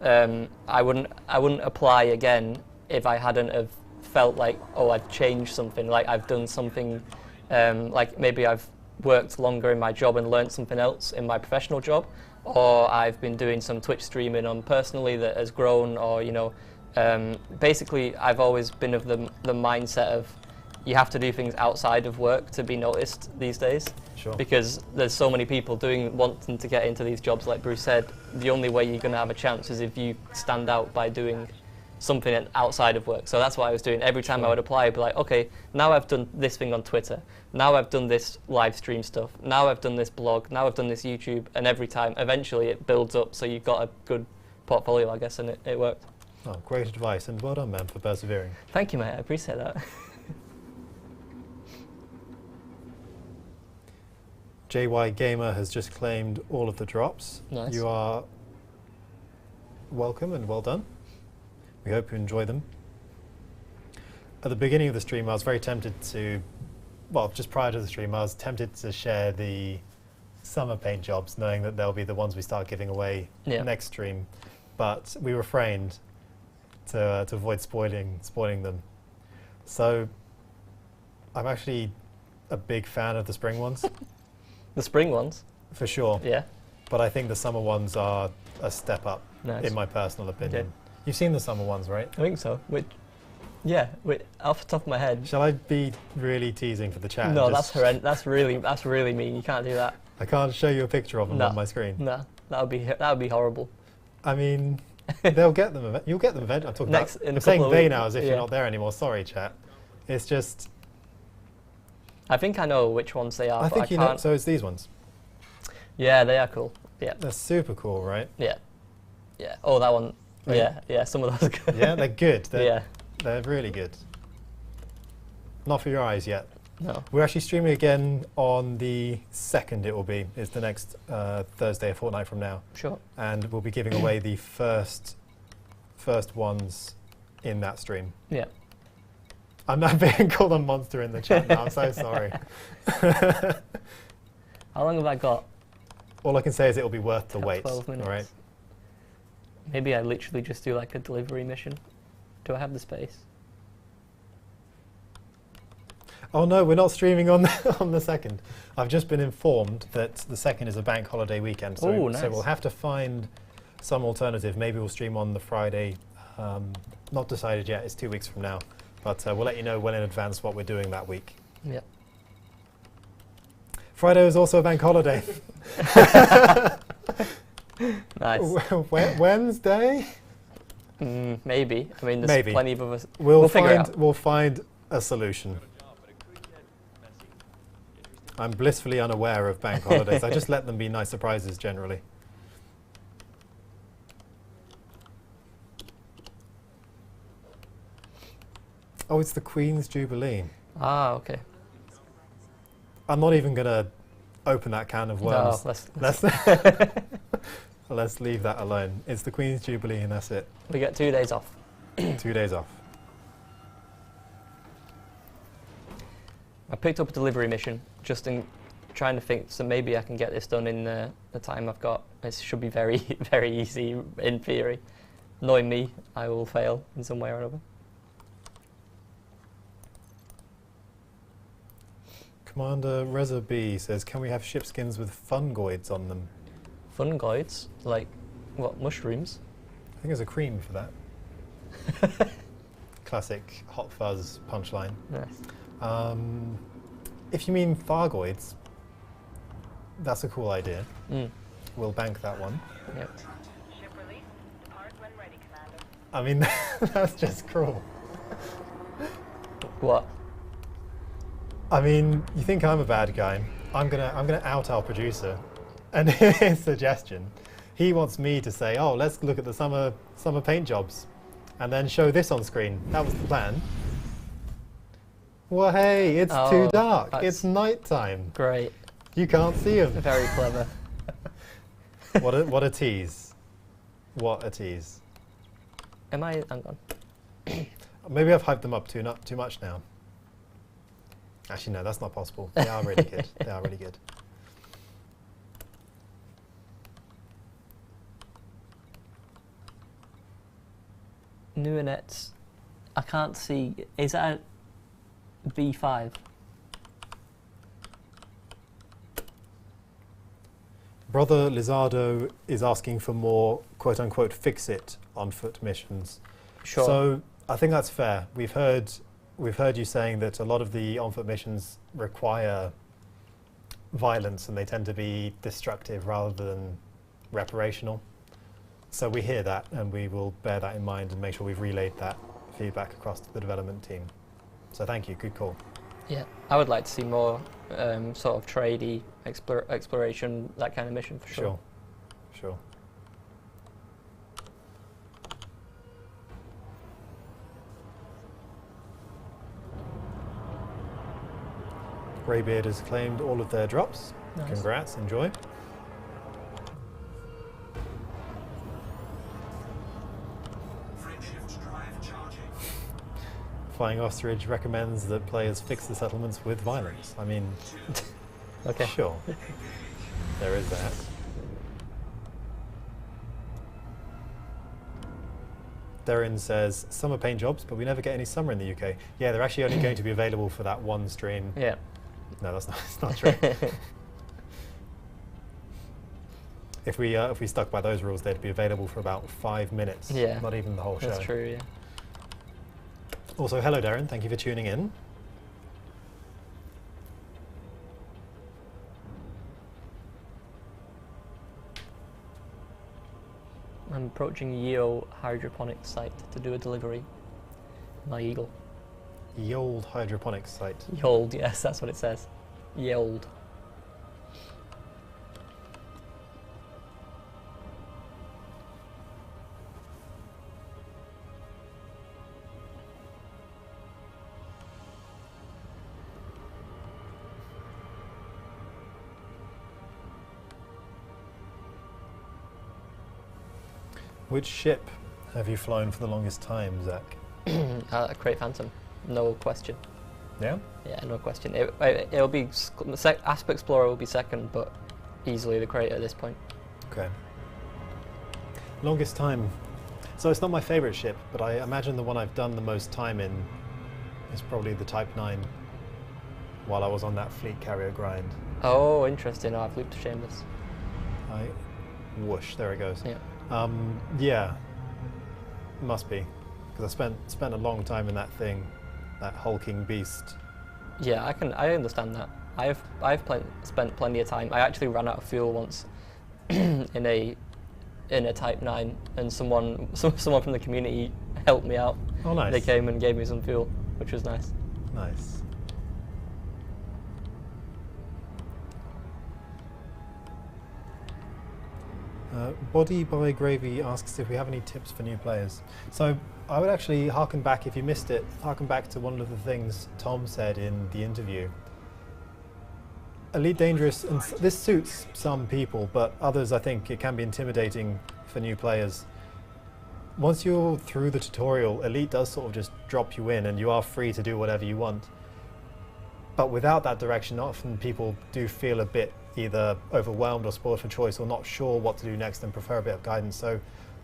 I wouldn't apply again if I hadn't have felt like, oh, I've changed something, like I've done something, like maybe I've worked longer in my job and learned something else in my professional job, or I've been doing some Twitch streaming on personally that has grown, or basically I've always been of the mindset of you have to do things outside of work to be noticed these days. Sure. Because there's so many people wanting to get into these jobs. Like Bruce said, the only way you're going to have a chance is if you stand out by doing something outside of work. So that's what I was doing. Every time Sure. I would apply, I'd be like, okay, now I've done this thing on Twitter. Now I've done this live stream stuff. Now I've done this blog. Now I've done this YouTube. And every time, eventually it builds up. So you've got a good portfolio, I guess, and it worked. Oh, great advice, and well done, man, for persevering. Thank you, mate. I appreciate that. JY Gamer has just claimed all of the drops. Nice. You are welcome and well done. We hope you enjoy them. At the beginning of the stream, I was very tempted to, well, just prior to the stream, I was tempted to share the summer paint jobs, knowing that they'll be the ones we start giving away next stream. But we refrained to avoid spoiling them. So I'm actually a big fan of the spring ones. The spring ones? For sure. Yeah. But I think the summer ones are a step up, Nice. in my personal opinion. Okay. You've seen the summer ones, right? I think so. Off the top of my head. Shall I be really teasing for the chat? No, that's horrendous. That's really mean. You can't do that. I can't show you a picture of them on my screen. No, that would be horrible. I mean, they'll get them. You'll get them eventually. I'm talking Next, about. in a I'm saying couple of they weeks. now as if Yeah. you're not there anymore. Sorry, chat. It's just. I think I know which ones they are. I but think you know. So it's these ones. Yeah, they are cool. Yeah. They're super cool, right? Yeah. Yeah. Oh, that one. Right. Yeah. Yeah. Some of those are good. Yeah, they're good. Yeah. They're really good. Not for your eyes yet. No. We're actually streaming again on the 2nd, it will be. It's the next Thursday, a fortnight from now. Sure. And we'll be giving away the first ones in that stream. Yeah. I'm not being called a monster in the chat now, I'm so sorry. How long have I got? All I can say is it'll be worth the Got wait. 12 minutes. All right. Maybe I literally just do like a delivery mission. Do I have the space? Oh no, we're not streaming on on the 2nd. I've just been informed that the 2nd is a bank holiday weekend, so, Ooh, nice. so we'll have to find some alternative. Maybe we'll stream on the Friday. Not decided yet, it's 2 weeks from now. But we'll let you know well in advance what we're doing that week. Yeah. Friday is also a bank holiday. Nice. Wednesday? Maybe. I mean, there's Maybe. plenty of us. We'll figure it find out. we'll find a solution. I'm blissfully unaware of bank holidays. I just let them be nice surprises generally. Oh, it's the Queen's Jubilee. Ah, okay. I'm not even going to open that can of worms. No, Let's leave that alone. It's the Queen's Jubilee and that's it. we get 2 days off. 2 days off. I picked up a delivery mission just in trying to think, so maybe I can get this done in the time I've got. It should be very, very easy in theory. Knowing me, I will fail in some way or another. Commander Reza B says, can we have ship skins with fungoids on them? Fungoids? Like, what, mushrooms? I think there's a cream for that. Classic Hot Fuzz punchline. Yes. If you mean Thargoids, that's a cool idea. Mm. We'll bank that one. Yep. Ship release. Depart when ready, Commander. I mean, that's just cruel. What? I mean, you think I'm a bad guy? I'm gonna out our producer, and his suggestion, he wants me to say, "Oh, let's look at the summer paint jobs," and then show this on screen. That was the plan. Well, hey, it's too dark. It's nighttime. Great. You can't see them. Very clever. What a tease. What a tease. Am I? Hang on. Maybe I've hyped them up too much now. Actually, no, that's not possible. They are really good. They are really good. Nuanets. I can't see. Is that a B5? Brother Lizardo is asking for more quote-unquote fix-it on foot missions. Sure. So I think that's fair. We've heard you saying that a lot of the on-foot missions require violence and they tend to be destructive rather than reparational. So we hear that and we will bear that in mind and make sure we've relayed that feedback across to the development team. So thank you, good call. Yeah, I would like to see more sort of tradey exploration, that kind of mission for sure. Sure. Greybeard has claimed all of their drops. Nice. Congrats, enjoy. Frameshift drive charging. Flying Ostrich recommends that players fix the settlements with violence. I mean, Okay. sure. There is that. Darren says, summer paint jobs, but we never get any summer in the UK. Yeah, they're actually only going to be available for that one stream. Yeah. No, that's not, it's not true. If we stuck by those rules, they'd be available for about 5 minutes. Yeah. Not even the whole show. That's true, yeah. Also, hello Darren, thank you for tuning in. I'm approaching Yeo hydroponics site to do a delivery. My eagle. Ye old hydroponics site. Yold, yes, that's what it says. Yold. Which ship have you flown for the longest time, Zach? Crate Phantom, no question. Yeah? Yeah, no question. It'll be Asp Explorer will be second, but easily the crate at this point. Okay. Longest time. So it's not my favourite ship, but I imagine the one I've done the most time in is probably the Type 9 while I was on that fleet carrier grind. Oh, interesting. Oh, I've looped Shameless. Whoosh, there it goes. Yeah. Yeah, must be, because I spent a long time in that thing, that hulking beast. Yeah, I understand that. I've spent plenty of time. I actually ran out of fuel once in a Type 9, and someone from the community helped me out. Oh, nice. They came and gave me some fuel, which was nice. Nice. Body by Gravy asks if we have any tips for new players. So I would actually harken back, if you missed it, harken back to one of the things Tom said in the interview. Elite Dangerous, and this suits some people, but others I think it can be intimidating for new players. Once you're through the tutorial, Elite does sort of just drop you in and you are free to do whatever you want. But without that direction, often people do feel a bit either overwhelmed or spoiled for choice or not sure what to do next and prefer a bit of guidance. So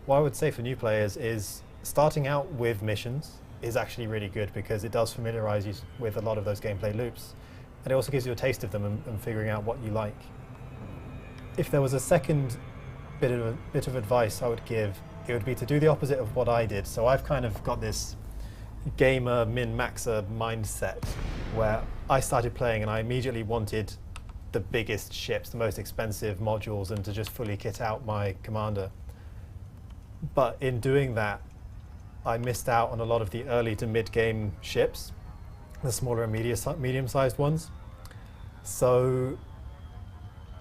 what I would say for new players is starting out with missions is actually really good because it does familiarize you with a lot of those gameplay loops. And it also gives you a taste of them and figuring out what you like. If there was a second bit of advice I would give, it would be to do the opposite of what I did. So I've kind of got this gamer min-maxer mindset where I started playing and I immediately wanted the biggest ships, the most expensive modules, and to just fully kit out my commander. But in doing that, I missed out on a lot of the early to mid-game ships, the smaller and medium-sized ones. So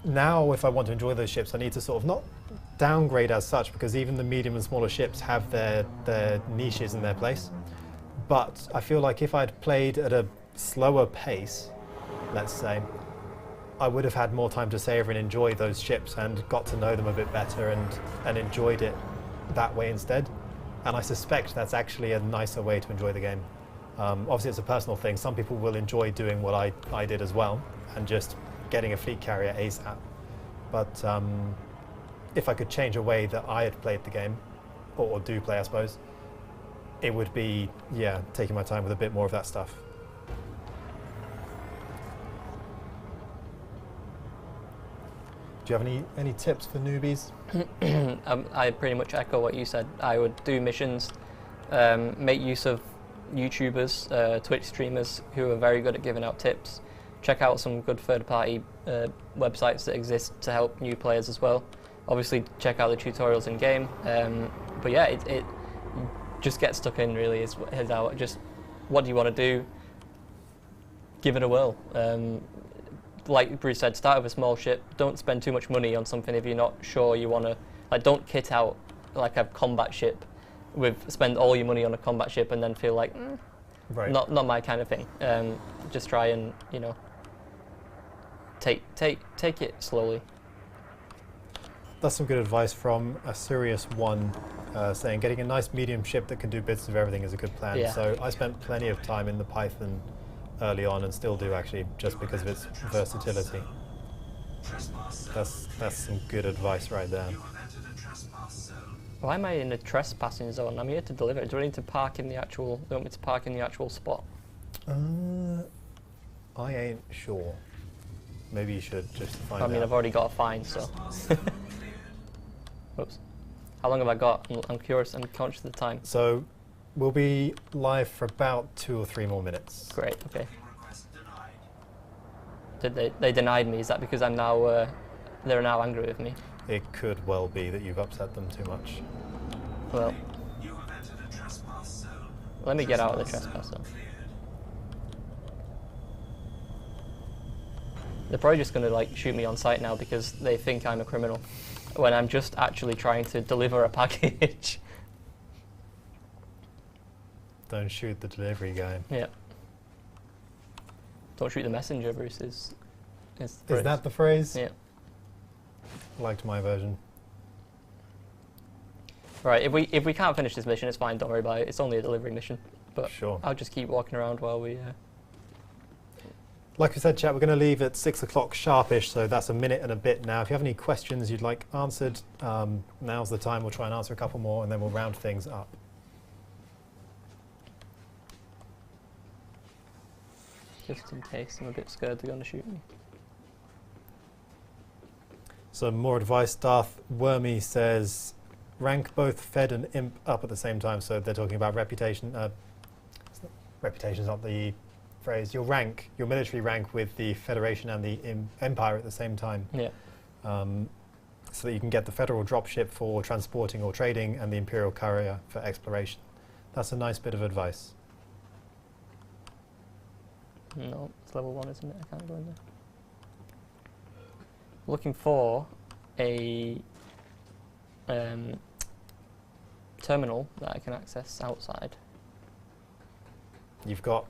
now if I want to enjoy those ships, I need to sort of not downgrade as such, because even the medium and smaller ships have their niches in their place. But I feel like if I'd played at a slower pace, let's say, I would have had more time to savor and enjoy those ships and got to know them a bit better and enjoyed it that way instead. And I suspect that's actually a nicer way to enjoy the game. Obviously it's a personal thing. Some people will enjoy doing what I did as well and just getting a fleet carrier ASAP. But if I could change a way that I had played the game, or do play I suppose, it would be, yeah, taking my time with a bit more of that stuff. Do you have any tips for newbies? I pretty much echo what you said. I would do missions, make use of YouTubers, Twitch streamers who are very good at giving out tips. Check out some good third-party websites that exist to help new players as well. Obviously, check out the tutorials in game. But yeah, it just get stuck in. Really, is how just what do you want to do? Give it a whirl. Like Bruce said, start with a small ship. Don't spend too much money on something if you're not sure you want to. Like, don't kit out like a combat ship. Spend all your money on a combat ship and then feel like, right, not my kind of thing. Just try and take it slowly. That's some good advice from a serious one, saying getting a nice medium ship that can do bits of everything is a good plan. Yeah. So I spent plenty of time in the Python early on and still do actually, just because of its versatility. That's some good advice right there. Why am I in a trespassing zone? I'm here to deliver. Do I need to park in the actual? They want me to park in the actual spot? I ain't sure. Maybe you should just find out. I mean, I've already got a fine, so. Whoops. How long have I got? I'm curious. I'm conscious of the time. So we'll be live for about 2 or 3 more minutes. Great. Okay. Did they denied me? Is that because I'm now? They're now angry with me. It could well be that you've upset them too much. Well, let me get out of the trespass zone. They're probably just going to like shoot me on sight now because they think I'm a criminal, when I'm just actually trying to deliver a package. Don't shoot the delivery guy. Yeah. Don't shoot the messenger, Bruce. Is that the phrase? Yeah. Liked my version. Right, if we can't finish this mission, it's fine, don't worry about it. It's only a delivery mission. But sure. I'll just keep walking around while we... Like we said, chat, we're going to leave at 6 o'clock sharpish, so that's a minute and a bit now. If you have any questions you'd like answered, now's the time. We'll try and answer a couple more, and then we'll round things up. Just in case, I'm a bit scared they're going to shoot me. Some more advice. Darth Wormy says, rank both Fed and Imp up at the same time. So they're talking about reputation. Reputation's not the phrase. You'll rank your military rank with the Federation and the Empire at the same time. Yeah. So that you can get the Federal dropship for transporting or trading and the Imperial Courier for exploration. That's a nice bit of advice. No, it's level 1, isn't it? I can't go in there. Looking for a terminal that I can access outside. You've got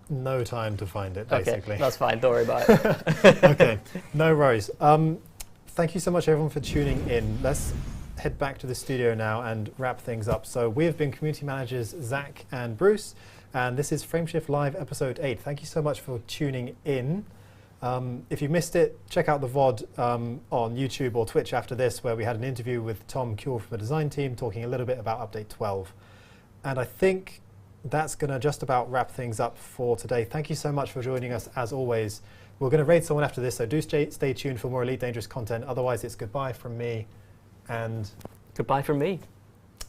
no time to find it, basically. Okay, that's fine. Don't worry about it. Okay, no worries. Thank you so much, everyone, for tuning in. Let's head back to the studio now and wrap things up. So we have been community managers Zach and Bruce, and this is Frameshift Live episode 8. Thank you so much for tuning in. If you missed it, check out the VOD on YouTube or Twitch after this, where we had an interview with Tom Kewell from the design team talking a little bit about update 12. And I think that's going to just about wrap things up for today. Thank you so much for joining us, as always. We're going to raid someone after this, so do stay tuned for more Elite Dangerous content. Otherwise, it's goodbye from me and Goodbye from me.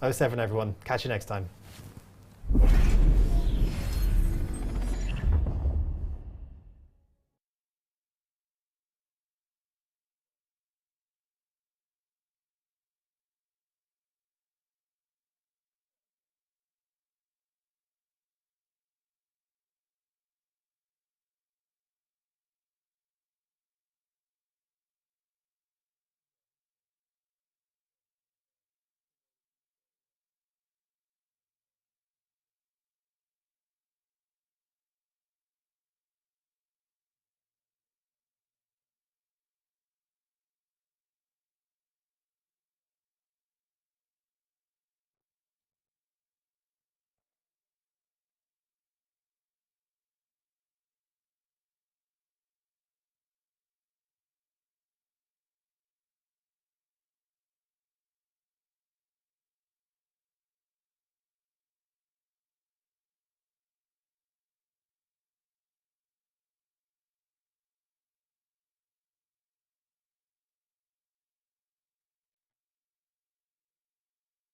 07, everyone. Catch you next time.